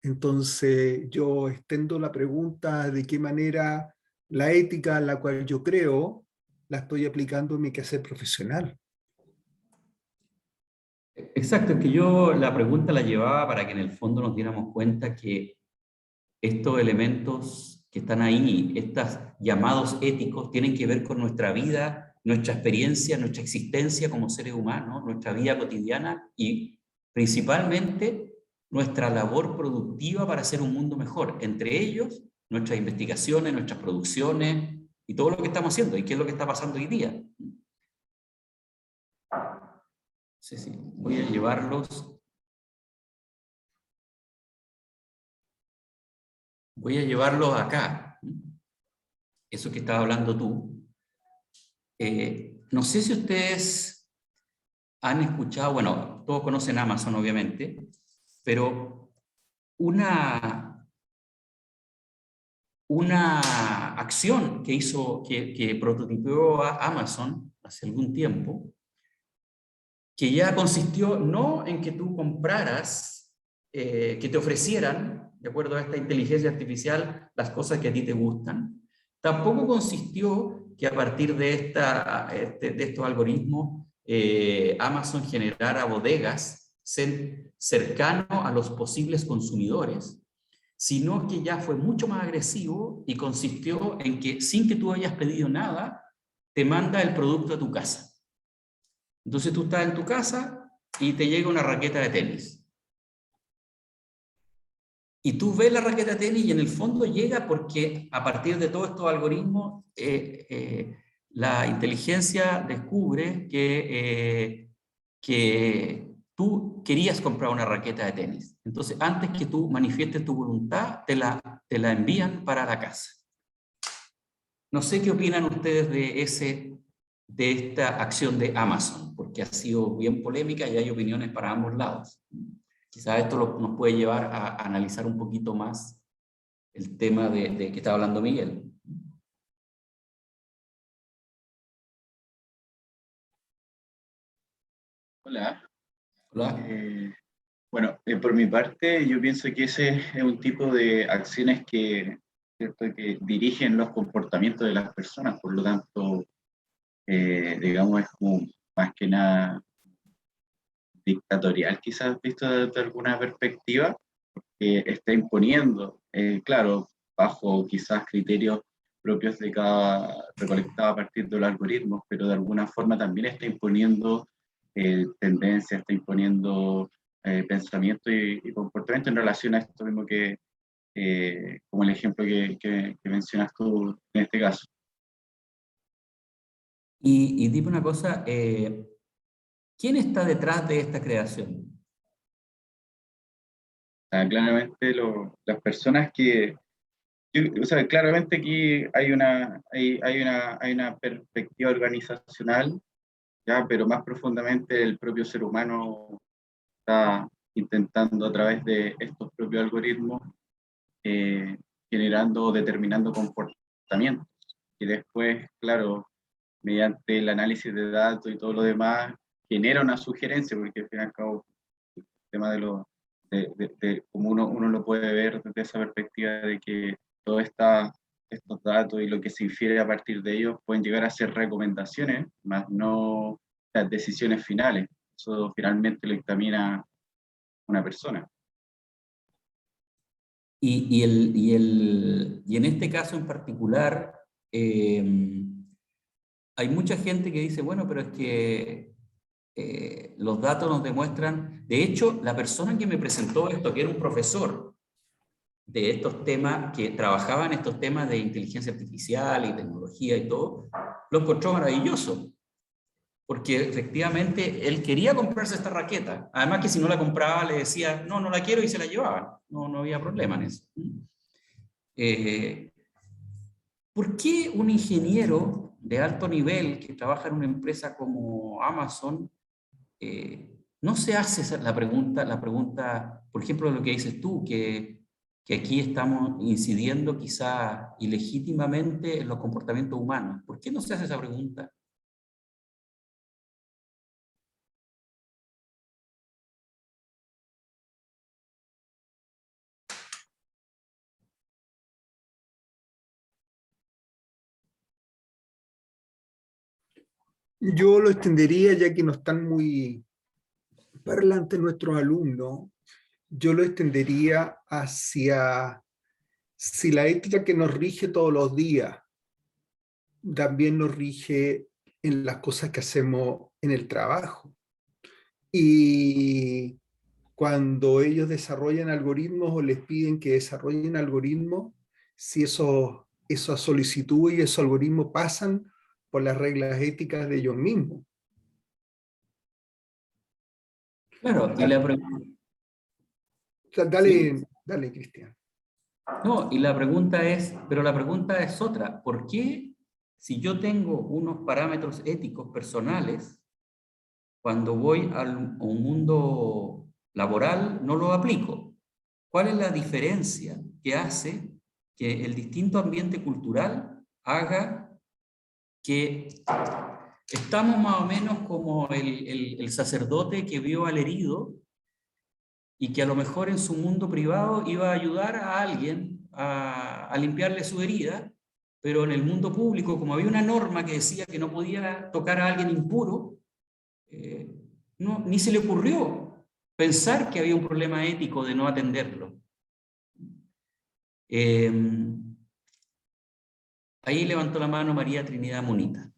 Entonces yo extendo la pregunta de qué manera la ética en la cual yo creo la estoy aplicando en mi quehacer profesional. Exacto, es que yo la pregunta la llevaba para que en el fondo nos diéramos cuenta que estos elementos que están ahí, estos llamados éticos, tienen que ver con nuestra vida nuestra experiencia, nuestra existencia como seres humanos, nuestra vida cotidiana y principalmente nuestra labor productiva para hacer un mundo mejor. Entre ellos, nuestras investigaciones, nuestras producciones y todo lo que estamos haciendo y qué es lo que está pasando hoy día. Sí, sí, voy a llevarlos. Voy a llevarlos acá. Eso que estabas hablando tú. No sé si ustedes han escuchado, bueno, todos conocen Amazon obviamente, pero una acción que hizo, que prototipió a Amazon hace algún tiempo, que ya consistió no en que tú compraras, que te ofrecieran, de acuerdo a esta inteligencia artificial, las cosas que a ti te gustan. Tampoco consistió que a partir de estos algoritmos Amazon generara bodegas cercanos a los posibles consumidores, sino que ya fue mucho más agresivo y consistió en que sin que tú hayas pedido nada, te manda el producto a tu casa. Entonces tú estás en tu casa y te llega una raqueta de tenis. Y tú ves la raqueta de tenis y en el fondo llega porque a partir de todos estos algoritmos la inteligencia descubre que tú querías comprar una raqueta de tenis. Entonces antes que tú manifiestes tu voluntad, te la envían para la casa. No sé qué opinan ustedes de esta acción de Amazon, porque ha sido bien polémica y hay opiniones para ambos lados. Quizás esto nos puede llevar a analizar un poquito más el tema de que está hablando Miguel. Hola. Hola. Bueno, por mi parte, yo pienso que ese es un tipo de acciones ¿cierto?, que dirigen los comportamientos de las personas, por lo tanto, digamos, es como más que nada dictatorial, quizás visto desde alguna perspectiva, que está imponiendo, claro, bajo quizás criterios propios de cada recolectado a partir de los algoritmos, pero de alguna forma también está imponiendo tendencias, está imponiendo pensamiento y comportamiento en relación a esto mismo como el ejemplo que mencionas tú en este caso. Y dime una cosa, ¿quién está detrás de esta creación? Claramente las personas o sea, claramente aquí hay una perspectiva organizacional, ¿ya? Pero más profundamente el propio ser humano está intentando a través de estos propios algoritmos generando o determinando comportamientos. Y después, claro, mediante el análisis de datos y todo lo demás, genera una sugerencia, porque al fin y al cabo, el tema de cómo uno lo puede ver desde esa perspectiva de que todos estos datos y lo que se infiere a partir de ellos pueden llegar a ser recomendaciones, más no las decisiones finales. Eso finalmente lo dictamina una persona. Y en este caso en particular, hay mucha gente que dice, bueno, pero es que los datos nos demuestran, de hecho, la persona que me presentó esto, que era un profesor de estos temas, que trabajaba en estos temas de inteligencia artificial y tecnología y todo, lo encontró maravilloso, porque efectivamente él quería comprarse esta raqueta, además que si no la compraba le decía, no, no la quiero y se la llevaban, no había problema en eso. ¿Por qué un ingeniero de alto nivel que trabaja en una empresa como Amazon no se hace la pregunta, por ejemplo, lo que dices tú, que aquí estamos incidiendo quizá ilegítimamente en los comportamientos humanos? ¿Por qué no se hace esa pregunta? Yo lo extendería, ya que no están muy parlantes nuestros alumnos, yo lo extendería hacia si la ética que nos rige todos los días también nos rige en las cosas que hacemos en el trabajo. Y cuando ellos desarrollan algoritmos o les piden que desarrollen algoritmos, si esas solicitudes y esos algoritmos pasan por las reglas éticas de ellos mismos. Claro, y la pregunta... Dale, dale, Cristian. No, y la pregunta es, pero la pregunta es otra. ¿Por qué, si yo tengo unos parámetros éticos personales, cuando voy a un mundo laboral no lo aplico? ¿Cuál es la diferencia que hace que el distinto ambiente cultural haga que estamos más o menos como el sacerdote que vio al herido y que a lo mejor en su mundo privado iba a ayudar a alguien a limpiarle su herida, pero en el mundo público, como había una norma que decía que no podía tocar a alguien impuro, no, ni se le ocurrió pensar que había un problema ético de no atenderlo. Ahí levantó la mano María Trinidad Munita.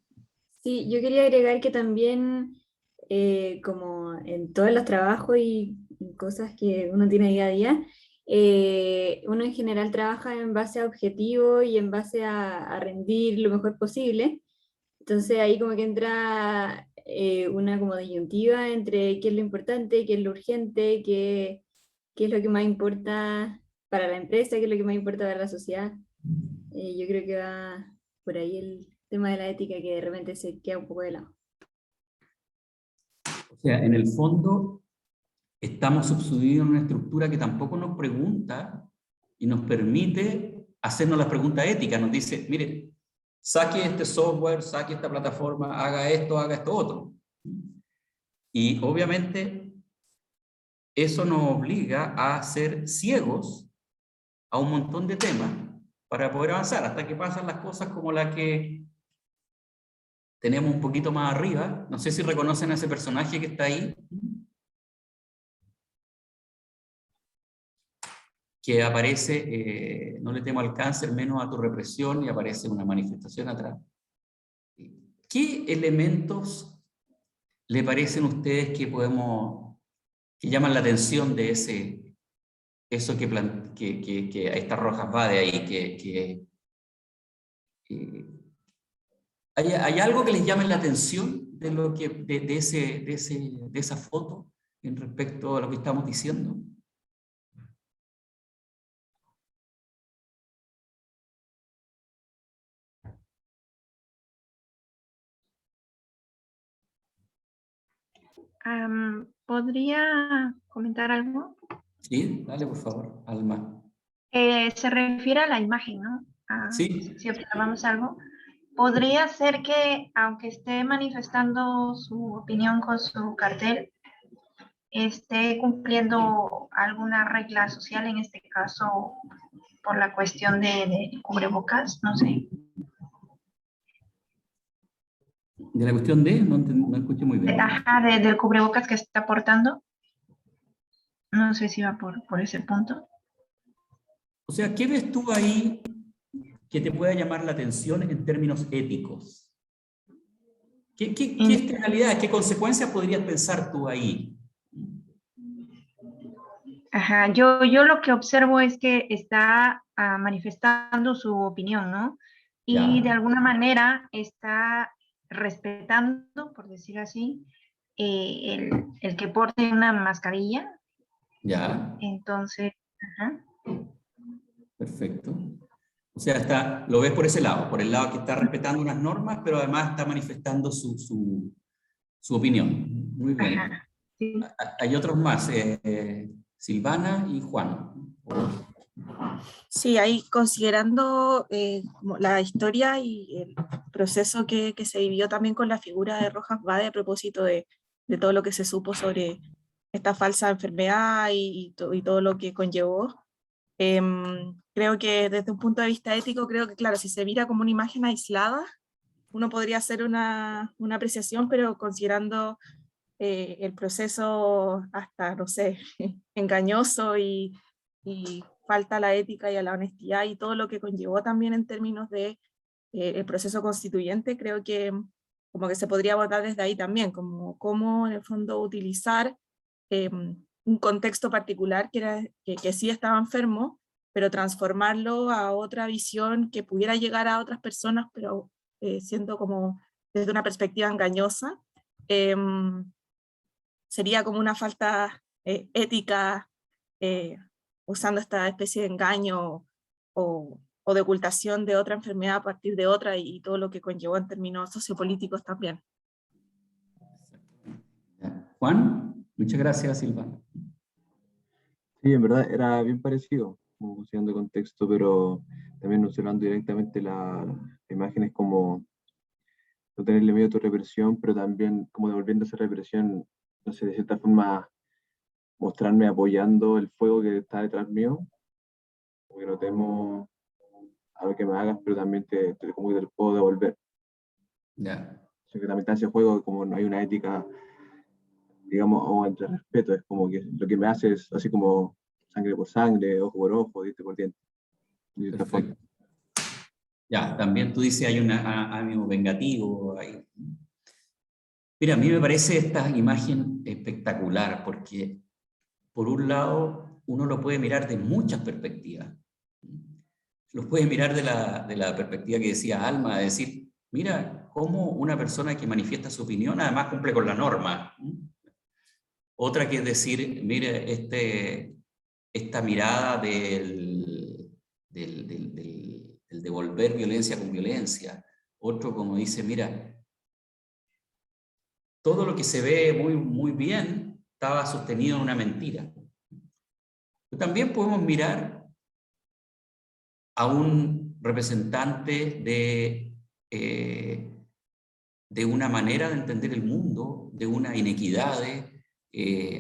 Sí, yo quería agregar que también, como en todos los trabajos y cosas que uno tiene día a día, uno en general trabaja en base a objetivos y en base a rendir lo mejor posible. Entonces ahí como que entra una como disyuntiva entre qué es lo importante, qué es lo urgente, qué es lo que más importa para la empresa, qué es lo que más importa para la sociedad. Yo creo que va por ahí el tema de la ética, que de repente se queda un poco de lado. O sea, en el fondo estamos subsumidos en una estructura que tampoco nos pregunta y nos permite hacernos las preguntas éticas. Nos dice, mire, saque este software, saque esta plataforma, haga esto otro. Y obviamente eso nos obliga a ser ciegos a un montón de temas para poder avanzar, hasta que pasan las cosas como la que tenemos un poquito más arriba. No sé si reconocen a ese personaje que está ahí, que aparece, no le temo al cáncer, menos a tu represión, y aparece una manifestación atrás. ¿Qué elementos le parecen a ustedes que que llaman la atención de eso que a estas rojas va de ahí, ¿hay algo que les llame la atención de esa foto en respecto a lo que estamos diciendo? ¿Podría comentar algo? Sí, dale por favor, Alma. Se refiere a la imagen, ¿no? Sí. Si observamos algo, podría ser que, aunque esté manifestando su opinión con su cartel, esté cumpliendo alguna regla social, en este caso, por la cuestión de cubrebocas, no sé. De la cuestión no escuché muy bien. Ajá, del cubrebocas que está portando. No sé si va por ese punto. O sea, ¿qué ves tú ahí que te pueda llamar la atención en términos éticos? ¿Qué externalidades, qué consecuencias podrías pensar tú ahí? Ajá, yo lo que observo es que está manifestando su opinión, ¿no? Y Ya. de alguna manera está respetando, por decir así, el que porte una mascarilla. Ya. Entonces, ajá. Perfecto. O sea, lo ves por ese lado, por el lado que está respetando unas normas, pero además está manifestando su opinión. Muy bien. Ajá, sí. Hay otros más, Silvana y Juan. Sí, ahí considerando como la historia y el proceso que se vivió también con la figura de Rojas Vade a propósito de todo lo que se supo sobre esta falsa enfermedad y todo lo que conllevó. Creo que desde un punto de vista ético, creo que claro, si se mira como una imagen aislada, uno podría hacer una apreciación, pero considerando el proceso hasta, no sé, engañoso y falta a la ética y a la honestidad y todo lo que conllevó también en términos de el proceso constituyente, creo que como que se podría abordar desde ahí también, como cómo en el fondo utilizar un contexto particular que sí estaba enfermo, pero transformarlo a otra visión que pudiera llegar a otras personas, pero siendo como desde una perspectiva engañosa. Sería como una falta ética usando esta especie de engaño o de ocultación de otra enfermedad a partir de otra y todo lo que conllevó en términos sociopolíticos también. Juan, muchas gracias, Silvana. Sí, en verdad era bien parecido, como considerando el contexto, pero también observando directamente las imágenes como no tenerle miedo a tu represión, pero también como devolviendo esa represión, no sé, de cierta forma mostrarme apoyando el fuego que está detrás mío, porque no temo a lo que me hagas, pero también como que te lo puedo devolver. Ya. O sea, que la mitad de ese juego, como no hay una ética, digamos, o entre respeto, es como que lo que me hace es así como sangre por sangre, ojo por ojo, diente por diente. Perfecto. Ya, también tú dices hay un ánimo vengativo ahí. Mira, a mí me parece esta imagen espectacular porque, por un lado, uno lo puede mirar de muchas perspectivas. Lo puede mirar de la perspectiva que decía Alma, de decir, mira cómo una persona que manifiesta su opinión además cumple con la norma. Otra que es decir, mire, esta mirada del devolver violencia con violencia. Otro como dice, mira, todo lo que se ve muy, muy bien estaba sostenido en una mentira. Pero también podemos mirar a un representante de una manera de entender el mundo, de una inequidad,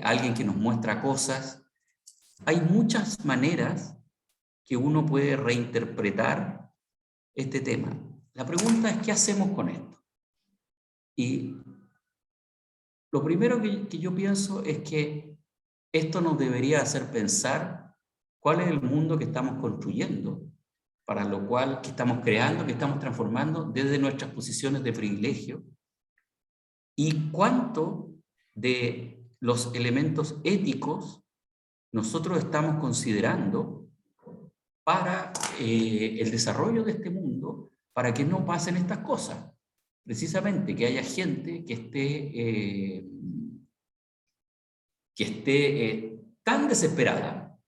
alguien que nos muestra cosas. Hay muchas maneras que uno puede reinterpretar este tema. La pregunta es, ¿qué hacemos con esto? Y lo primero que yo pienso es que esto nos debería hacer pensar cuál es el mundo que estamos construyendo, para lo cual que estamos creando, que estamos transformando desde nuestras posiciones de privilegio, y cuánto de los elementos éticos nosotros estamos considerando para el desarrollo de este mundo, para que no pasen estas cosas. Precisamente que haya gente que esté tan desesperada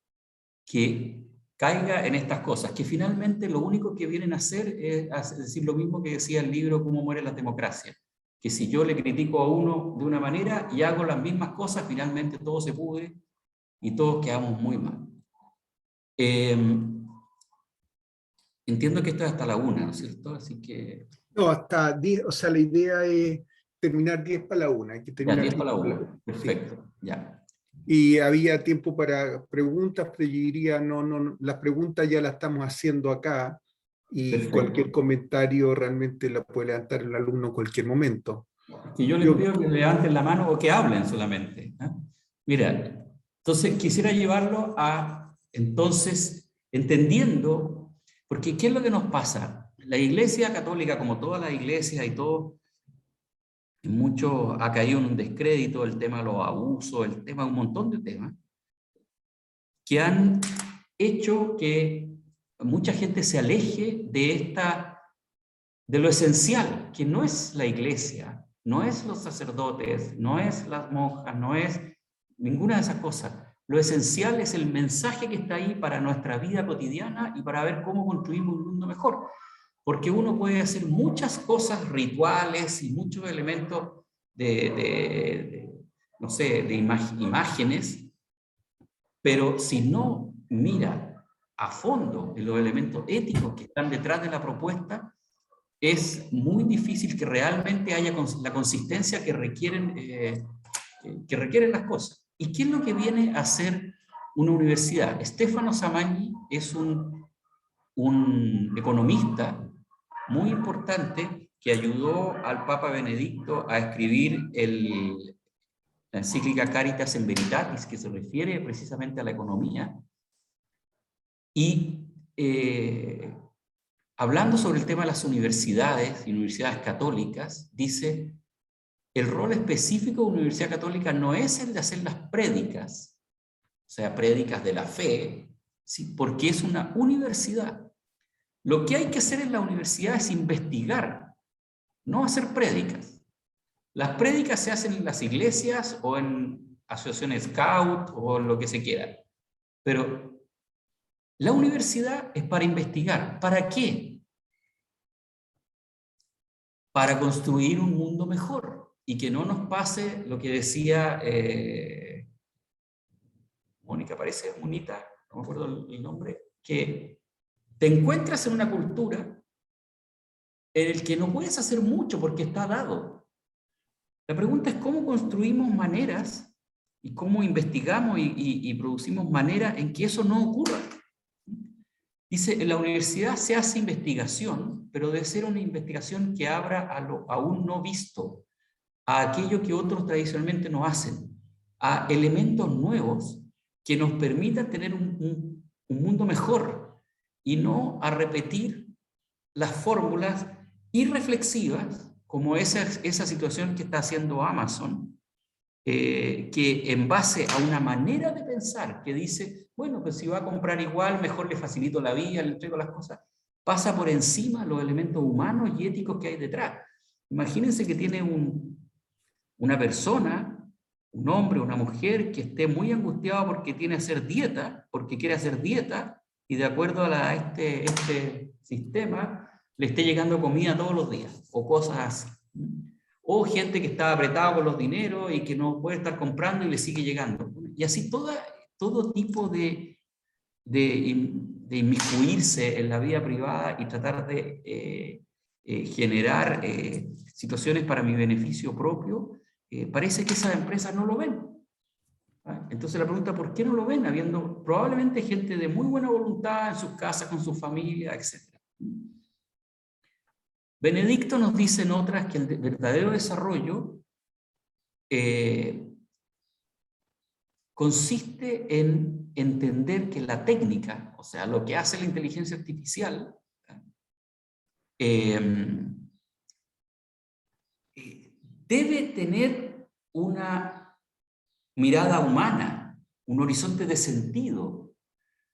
que caiga en estas cosas, que finalmente lo único que vienen a hacer es decir lo mismo que decía el libro Cómo mueren las democracias, que si yo le critico a uno de una manera y hago las mismas cosas, finalmente todo se pudre y todos quedamos muy mal. Entiendo que esto es hasta la 1, ¿no es cierto? Así que... No, hasta 10, o sea, la idea es terminar 10 para la 1. Hay que terminar 10 para la 1, sí. perfecto, ya. Y había tiempo para preguntas, pero yo diría, no, las preguntas ya las estamos haciendo acá, y Perfecto. cualquier comentario realmente la puede levantar el alumno en cualquier momento. Que yo les pido que levanten la mano o que hablen solamente. Mira, entonces quisiera llevarlo a, entonces, entendiendo, porque ¿qué es lo que nos pasa? La Iglesia Católica, como todas las iglesias y todo, mucho ha caído en un descrédito, el tema de los abusos, el tema de un montón de temas, que han hecho que mucha gente se aleje de lo esencial, que no es la iglesia, no es los sacerdotes, no es las monjas, no es ninguna de esas cosas. Lo esencial es el mensaje que está ahí para nuestra vida cotidiana y para ver cómo construimos un mundo mejor. Porque uno puede hacer muchas cosas rituales y muchos elementos no sé, de imágenes, pero si no mira a fondo en los elementos éticos que están detrás de la propuesta, es muy difícil que realmente haya la consistencia que requieren las cosas. ¿Y qué es lo que viene a hacer una universidad? Stefano Samagni es un economista muy importante que ayudó al Papa Benedicto a escribir la encíclica Caritas in Veritatis, que se refiere precisamente a la economía, y hablando sobre el tema de las universidades y universidades católicas, dice, el rol específico de una universidad católica no es el de hacer las prédicas, o sea, prédicas de la fe, ¿sí? Porque es una universidad. Lo que hay que hacer en la universidad es investigar, no hacer prédicas. Las prédicas se hacen en las iglesias o en asociaciones scout o lo que se quiera. Pero la universidad es para investigar. ¿Para qué? Para construir un mundo mejor y que no nos pase lo que decía Mónica, parece Monita, no me acuerdo el nombre, que te encuentras en una cultura en el que no puedes hacer mucho porque está dado. La pregunta es cómo construimos maneras y cómo investigamos y producimos maneras en que eso no ocurra. Dice, en la universidad se hace investigación, pero debe ser una investigación que abra a lo aún no visto, a aquello que otros tradicionalmente no hacen, a elementos nuevos que nos permitan tener un mundo mejor y no a repetir las fórmulas irreflexivas como esa situación que está haciendo Amazon, que en base a una manera de pensar que dice, bueno, pues si va a comprar igual, mejor le facilito la vida, le entrego las cosas, pasa por encima los elementos humanos y éticos que hay detrás. Imagínense que tiene una persona, un hombre o una mujer que esté muy angustiado porque tiene que hacer dieta, porque quiere hacer dieta, y de acuerdo a este sistema, le esté llegando comida todos los días, o cosas así. O gente que está apretada con los dineros y que no puede estar comprando y le sigue llegando. Y así todo tipo de inmiscuirse en la vida privada y tratar de generar situaciones para mi beneficio propio, parece que esas empresas no lo ven. ¿Ah? Entonces la pregunta, ¿por qué no lo ven? Habiendo probablemente gente de muy buena voluntad en sus casas, con su familia, etc. Benedicto nos dice en otras que el verdadero desarrollo consiste en entender que la técnica, o sea, lo que hace la inteligencia artificial, debe tener una mirada humana, un horizonte de sentido.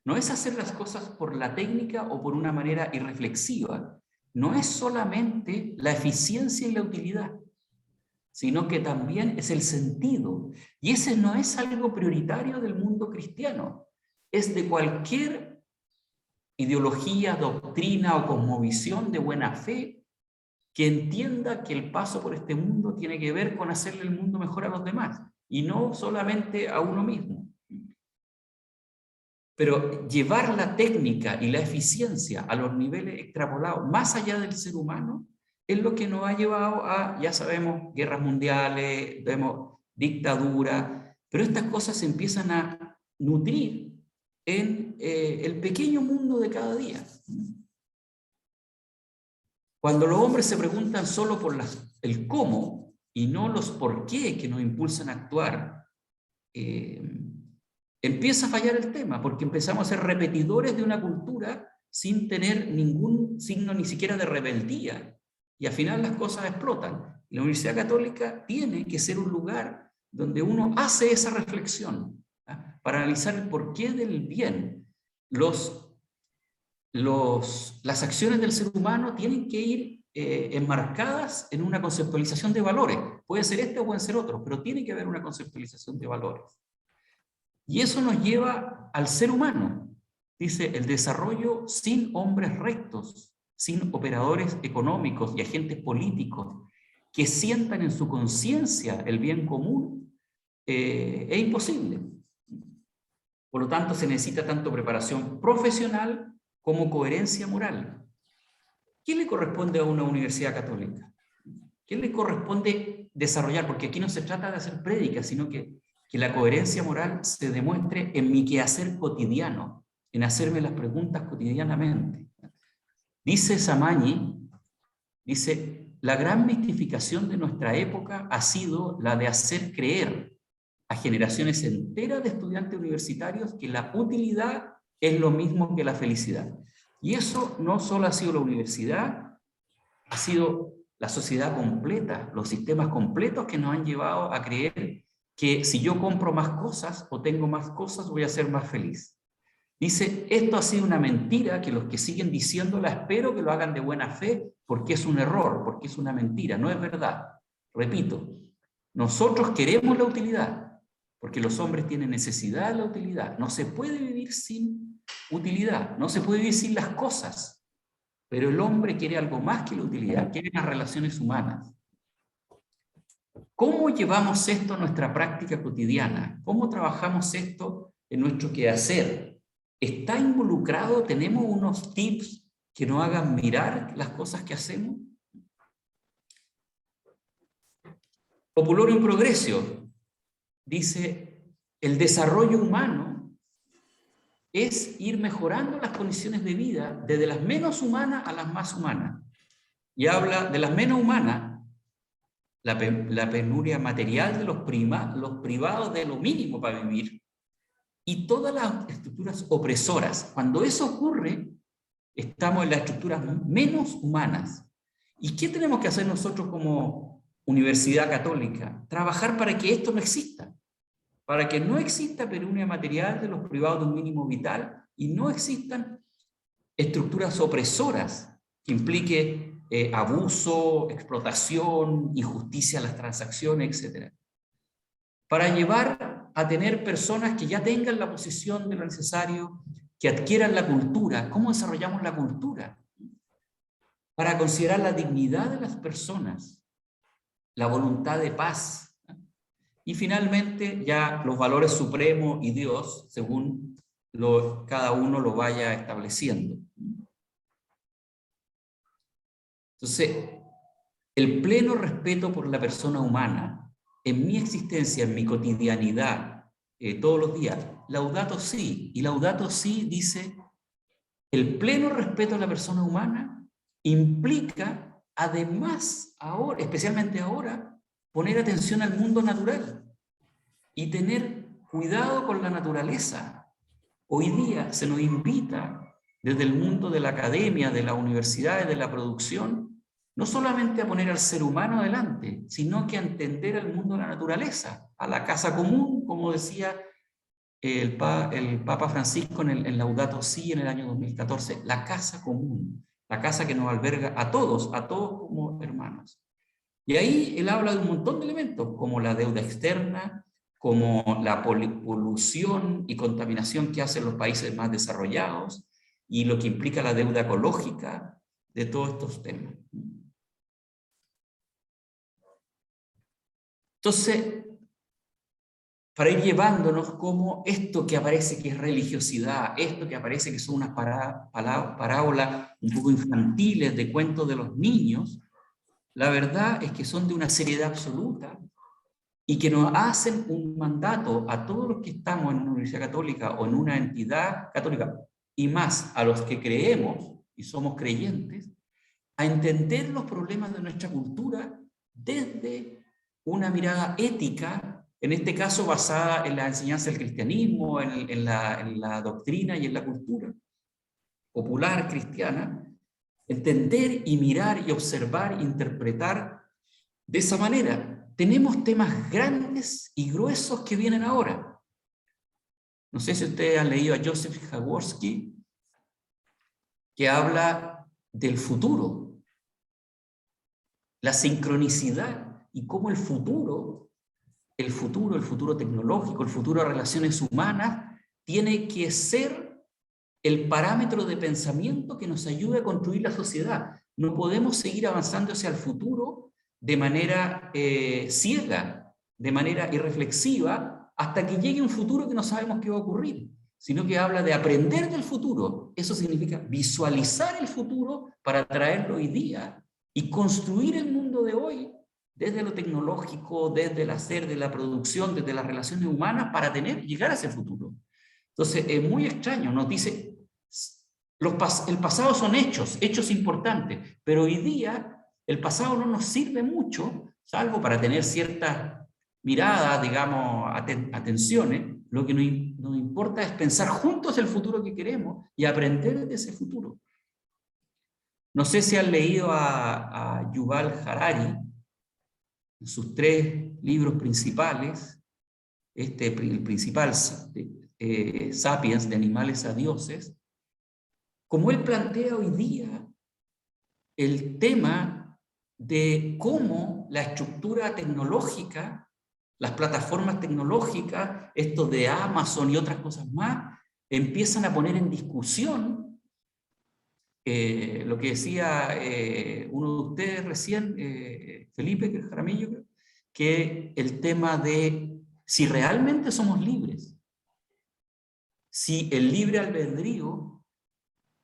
No es hacer las cosas por la técnica o por una manera irreflexiva. No es solamente la eficiencia y la utilidad, sino que también es el sentido. Y ese no es algo prioritario del mundo cristiano. Es de cualquier ideología, doctrina o cosmovisión de buena fe que entienda que el paso por este mundo tiene que ver con hacerle el mundo mejor a los demás y no solamente a uno mismo. Pero llevar la técnica y la eficiencia a los niveles extrapolados más allá del ser humano es lo que nos ha llevado a, ya sabemos, guerras mundiales, vemos dictadura, pero estas cosas se empiezan a nutrir en el pequeño mundo de cada día. Cuando los hombres se preguntan solo por el cómo y no los por qué que nos impulsan a actuar, empieza a fallar el tema, porque empezamos a ser repetidores de una cultura sin tener ningún signo ni siquiera de rebeldía, y al final las cosas explotan. La Universidad Católica tiene que ser un lugar donde uno hace esa reflexión, ¿ah? Para analizar el porqué del bien. Las acciones del ser humano tienen que ir enmarcadas en una conceptualización de valores. Puede ser este o puede ser otro, pero tiene que haber una conceptualización de valores. Y eso nos lleva al ser humano. Dice, el desarrollo sin hombres rectos, sin operadores económicos y agentes políticos que sientan en su conciencia el bien común, es imposible. Por lo tanto, se necesita tanto preparación profesional como coherencia moral. ¿Qué le corresponde a una universidad católica? ¿Qué le corresponde desarrollar? Porque aquí no se trata de hacer prédicas, sino que la coherencia moral se demuestre en mi quehacer cotidiano, en hacerme las preguntas cotidianamente. Dice Samagni, dice, la gran mistificación de nuestra época ha sido la de hacer creer a generaciones enteras de estudiantes universitarios que la utilidad es lo mismo que la felicidad. Y eso no solo ha sido la universidad, ha sido la sociedad completa, los sistemas completos que nos han llevado a creer que si yo compro más cosas o tengo más cosas voy a ser más feliz. Dice, esto ha sido una mentira que los que siguen diciéndola espero que lo hagan de buena fe porque es un error, porque es una mentira, no es verdad. Repito, nosotros queremos la utilidad porque los hombres tienen necesidad de la utilidad. No se puede vivir sin utilidad, no se puede vivir sin las cosas. Pero el hombre quiere algo más que la utilidad, quiere las relaciones humanas. ¿Cómo llevamos esto a nuestra práctica cotidiana? ¿Cómo trabajamos esto en nuestro quehacer? ¿Está involucrado? ¿Tenemos unos tips que nos hagan mirar las cosas que hacemos? Populorum Progressio dice, el desarrollo humano es ir mejorando las condiciones de vida desde las menos humanas a las más humanas. Y habla de las menos humanas, la penuria material de los privados de lo mínimo para vivir, y todas las estructuras opresoras. Cuando eso ocurre, estamos en las estructuras menos humanas. ¿Y qué tenemos que hacer nosotros como Universidad Católica? Trabajar para que esto no exista. Para que no exista penuria material de los privados de un mínimo vital y no existan estructuras opresoras que implique abuso, explotación, injusticia en las transacciones, etc. Para llevar a tener personas que ya tengan la posición de lo necesario, que adquieran la cultura. ¿Cómo desarrollamos la cultura? Para considerar la dignidad de las personas, la voluntad de paz, y finalmente ya los valores supremos y Dios, según cada uno lo vaya estableciendo. Entonces, el pleno respeto por la persona humana, en mi existencia, en mi cotidianidad, todos los días, Laudato Si, y Laudato Si dice, el pleno respeto a la persona humana implica, además, ahora, especialmente ahora, poner atención al mundo natural y tener cuidado con la naturaleza. Hoy día se nos invita desde el mundo de la academia, de las universidades, de la producción, no solamente a poner al ser humano adelante, sino que a entender el mundo de la naturaleza, a la casa común, como decía el Papa Francisco en Laudato Si en el año 2014, la casa común, la casa que nos alberga a todos como hermanos. Y ahí él habla de un montón de elementos, como la deuda externa, como la polución y contaminación que hacen los países más desarrollados, y lo que implica la deuda ecológica de todos estos temas. Entonces, para ir llevándonos como esto que aparece que es religiosidad, esto que aparece que son unas parábolas un poco infantiles de cuentos de los niños, la verdad es que son de una seriedad absoluta y que nos hacen un mandato a todos los que estamos en una universidad católica o en una entidad católica, y más a los que creemos y somos creyentes, a entender los problemas de nuestra cultura desde una mirada ética, en este caso basada en la enseñanza del cristianismo, en la doctrina y en la cultura popular cristiana, entender y mirar y observar, interpretar de esa manera. Tenemos temas grandes y gruesos que vienen ahora. No sé si ustedes han leído a Joseph Jaworski, que habla del futuro, la sincronicidad y cómo el futuro tecnológico, el futuro de relaciones humanas, tiene que ser el parámetro de pensamiento que nos ayude a construir la sociedad. No podemos seguir avanzando hacia el futuro de manera ciega, de manera irreflexiva, hasta que llegue un futuro que no sabemos qué va a ocurrir, sino que habla de aprender del futuro. Eso significa visualizar el futuro para traerlo hoy día y construir el mundo de hoy desde lo tecnológico, desde el hacer, de la producción, desde las relaciones humanas, para llegar a ese futuro. Entonces, es muy extraño, nos dice, el pasado son hechos importantes, pero hoy día el pasado no nos sirve mucho, salvo para tener ciertas miradas, digamos, atenciones. Lo que nos importa es pensar juntos el futuro que queremos y aprender de ese futuro. No sé si han leído a Yuval Harari, en sus 3 libros principales, el principal, Sapiens, de animales a dioses, como él plantea hoy día el tema de cómo la estructura tecnológica, las plataformas tecnológicas, esto de Amazon y otras cosas más, empiezan a poner en discusión lo que decía uno de ustedes recién, Felipe Jaramillo, que el tema de si realmente somos libres, si el libre albedrío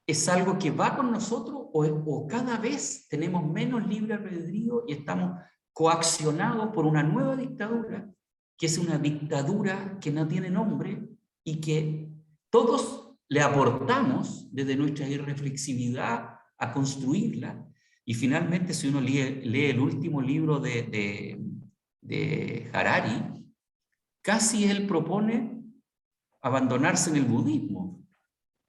es algo que va con nosotros o cada vez tenemos menos libre albedrío y estamos coaccionados por una nueva dictadura, que es una dictadura que no tiene nombre y que todos le aportamos desde nuestra irreflexividad a construirla. Y finalmente, si uno lee el último libro de Harari, casi él propone abandonarse en el budismo,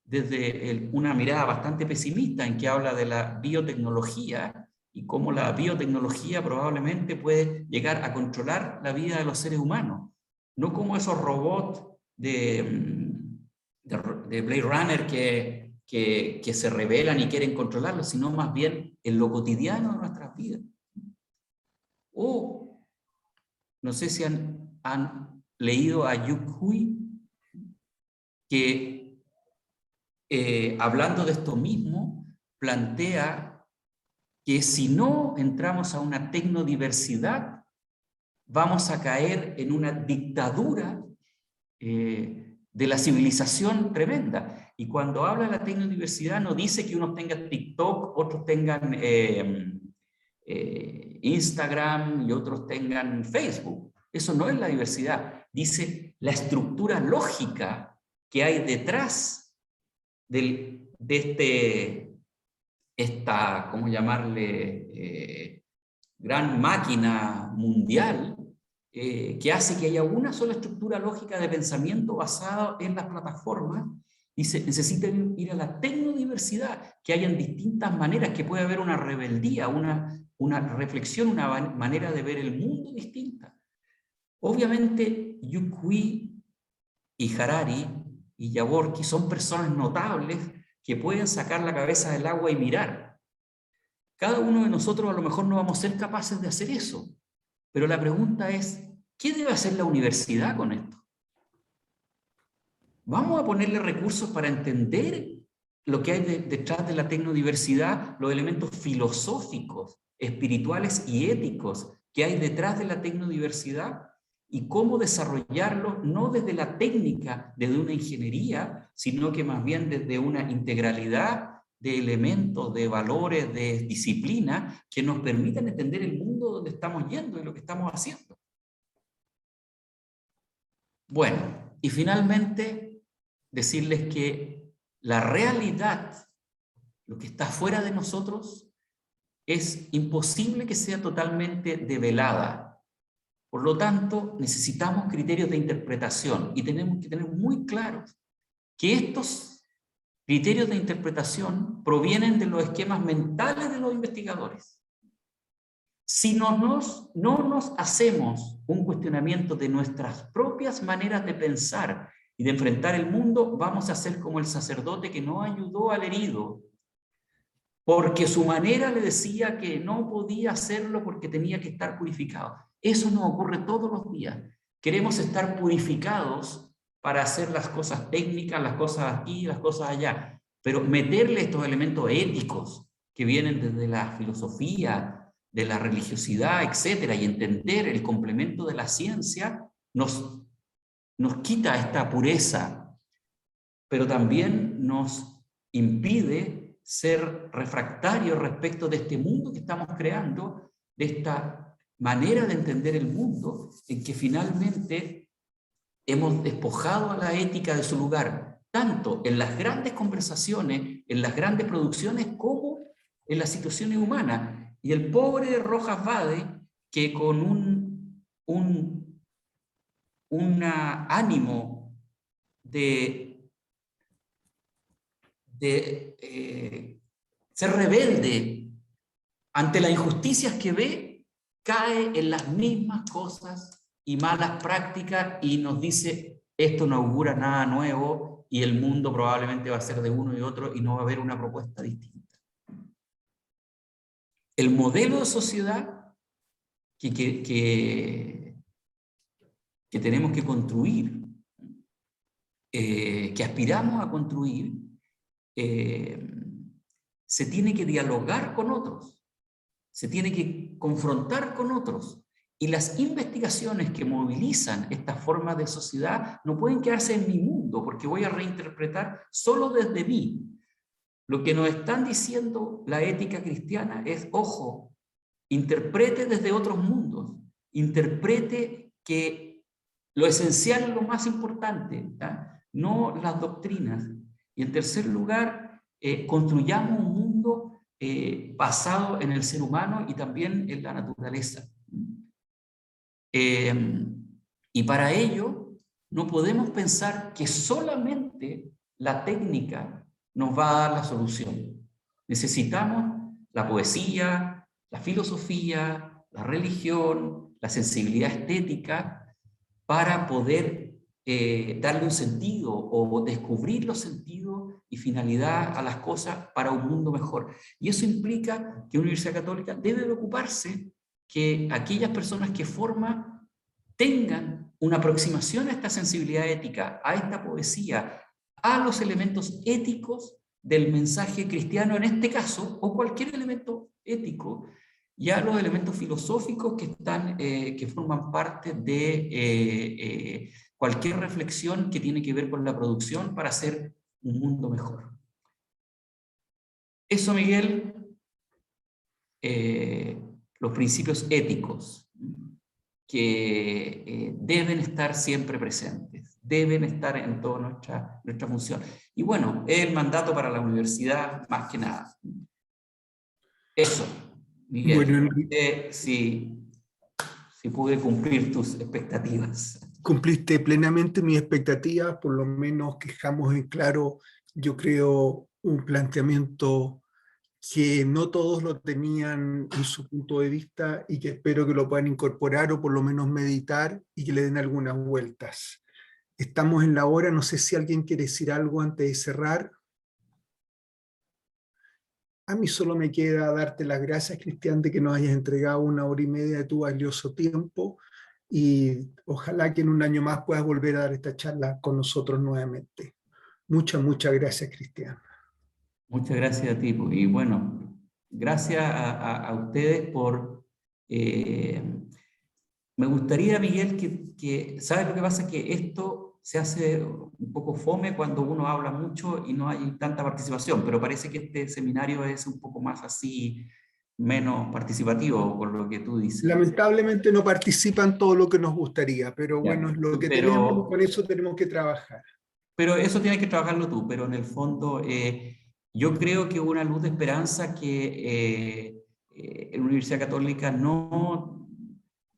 desde una mirada bastante pesimista en que habla de la biotecnología y cómo la biotecnología probablemente puede llegar a controlar la vida de los seres humanos, no como esos robots de Blade Runner que se rebelan y quieren controlarlo, sino más bien en lo cotidiano de nuestras vidas. O, no sé si han leído a Yu Hui, que hablando de esto mismo, plantea que si no entramos a una tecnodiversidad, vamos a caer en una dictadura de la civilización tremenda. Y cuando habla de la tecnodiversidad no dice que unos tengan TikTok, otros tengan Instagram y otros tengan Facebook. Eso no es la diversidad. Dice la estructura lógica que hay detrás de esta, ¿cómo llamarle? Gran máquina mundial que hace que haya una sola estructura lógica de pensamiento basada en las plataformas. Y se necesita ir a la tecnodiversidad, que hayan distintas maneras, que puede haber una rebeldía, una reflexión, una manera de ver el mundo distinta. Obviamente, Yu Hui y Harari y Jaworski son personas notables que pueden sacar la cabeza del agua y mirar. Cada uno de nosotros a lo mejor no vamos a ser capaces de hacer eso, pero la pregunta es, ¿qué debe hacer la universidad con esto? ¿Vamos a ponerle recursos para entender lo que hay detrás de la tecnodiversidad, los elementos filosóficos, espirituales y éticos que hay detrás de la tecnodiversidad? Y cómo desarrollarlo no desde la técnica, desde una ingeniería, sino que más bien desde una integralidad de elementos, de valores, de disciplina que nos permitan entender el mundo donde estamos yendo y lo que estamos haciendo. Bueno, y finalmente decirles que la realidad, lo que está fuera de nosotros, es imposible que sea totalmente develada. Por lo tanto, necesitamos criterios de interpretación y tenemos que tener muy claros que estos criterios de interpretación provienen de los esquemas mentales de los investigadores. Si no nos hacemos un cuestionamiento de nuestras propias maneras de pensar y de enfrentar el mundo, vamos a ser como el sacerdote que no ayudó al herido, porque su manera le decía que no podía hacerlo porque tenía que estar purificado. Eso nos ocurre todos los días. Queremos estar purificados para hacer las cosas técnicas, las cosas aquí, las cosas allá, pero meterle estos elementos éticos que vienen desde la filosofía, de la religiosidad, etcétera, y entender el complemento de la ciencia, nos quita esta pureza, pero también nos impide ser refractarios respecto de este mundo que estamos creando, de esta manera de entender el mundo, en que finalmente hemos despojado a la ética de su lugar, tanto en las grandes conversaciones, en las grandes producciones, como en las situaciones humanas. Y el pobre Rojas Vade, que con un ánimo de ser rebelde ante las injusticias que ve, cae en las mismas cosas y malas prácticas y nos dice, esto no augura nada nuevo y el mundo probablemente va a ser de uno y otro y no va a haber una propuesta distinta. El modelo de sociedad que tenemos que construir, que aspiramos a construir, se tiene que dialogar con otros, se tiene que confrontar con otros, y las investigaciones que movilizan estas formas de sociedad no pueden quedarse en mi mundo, porque voy a reinterpretar solo desde mí. Lo que nos están diciendo la ética cristiana es, ojo, interprete desde otros mundos, interprete que lo esencial es lo más importante, ¿ya? No las doctrinas. Y en tercer lugar, construyamos un mundo basado en el ser humano y también en la naturaleza. Y para ello no podemos pensar que solamente la técnica nos va a dar la solución. Necesitamos la poesía, la filosofía, la religión, la sensibilidad estética para poder darle un sentido o descubrir los sentidos y finalidad a las cosas para un mundo mejor. Y eso implica que una Universidad Católica debe preocuparse que aquellas personas que forman tengan una aproximación a esta sensibilidad ética, a esta poesía, a los elementos éticos del mensaje cristiano en este caso, o cualquier elemento ético, y a los elementos filosóficos que forman parte de cualquier reflexión que tiene que ver con la producción para hacer un mundo mejor. Eso, Miguel, los principios éticos que deben estar siempre presentes, deben estar en toda nuestra función. Y bueno, es el mandato para la universidad más que nada. Eso, Miguel. Bueno, si pude cumplir tus expectativas. cumpliste plenamente mis expectativas, por lo menos dejamos en claro, yo creo, un planteamiento que no todos lo tenían en su punto de vista y que espero que lo puedan incorporar o por lo menos meditar y que le den algunas vueltas. Estamos en la hora, no sé si alguien quiere decir algo antes de cerrar. A mí solo me queda darte las gracias, Cristian, de que nos hayas entregado 1 hora y media de tu valioso tiempo y ojalá que en un año más puedas volver a dar esta charla con nosotros nuevamente. Muchas gracias, Cristian. Muchas gracias a ti. Y bueno, gracias a ustedes por... me gustaría, Miguel, que ¿sabes lo que pasa? Que esto se hace un poco fome cuando uno habla mucho y no hay tanta participación, pero parece que este seminario es un poco más así, menos participativo, por lo que tú dices. Lamentablemente no participan todo lo que nos gustaría, pero bueno, es lo que tenemos, con eso tenemos que trabajar. Pero eso tienes que trabajarlo tú, pero en el fondo yo creo que una luz de esperanza que en la Universidad Católica no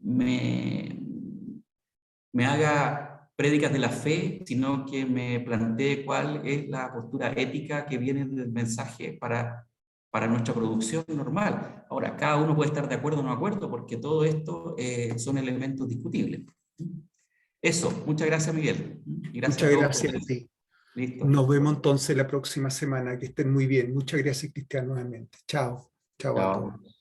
me haga prédicas de la fe, sino que me plantee cuál es la postura ética que viene del mensaje para nuestra producción normal. Ahora, cada uno puede estar de acuerdo o no de acuerdo, porque todo esto son elementos discutibles. Eso, muchas gracias, Miguel. Y gracias muchas gracias a ti. Listo. Nos vemos entonces la próxima semana. Que estén muy bien. Muchas gracias, Cristian, nuevamente. Chao. Chao a todos.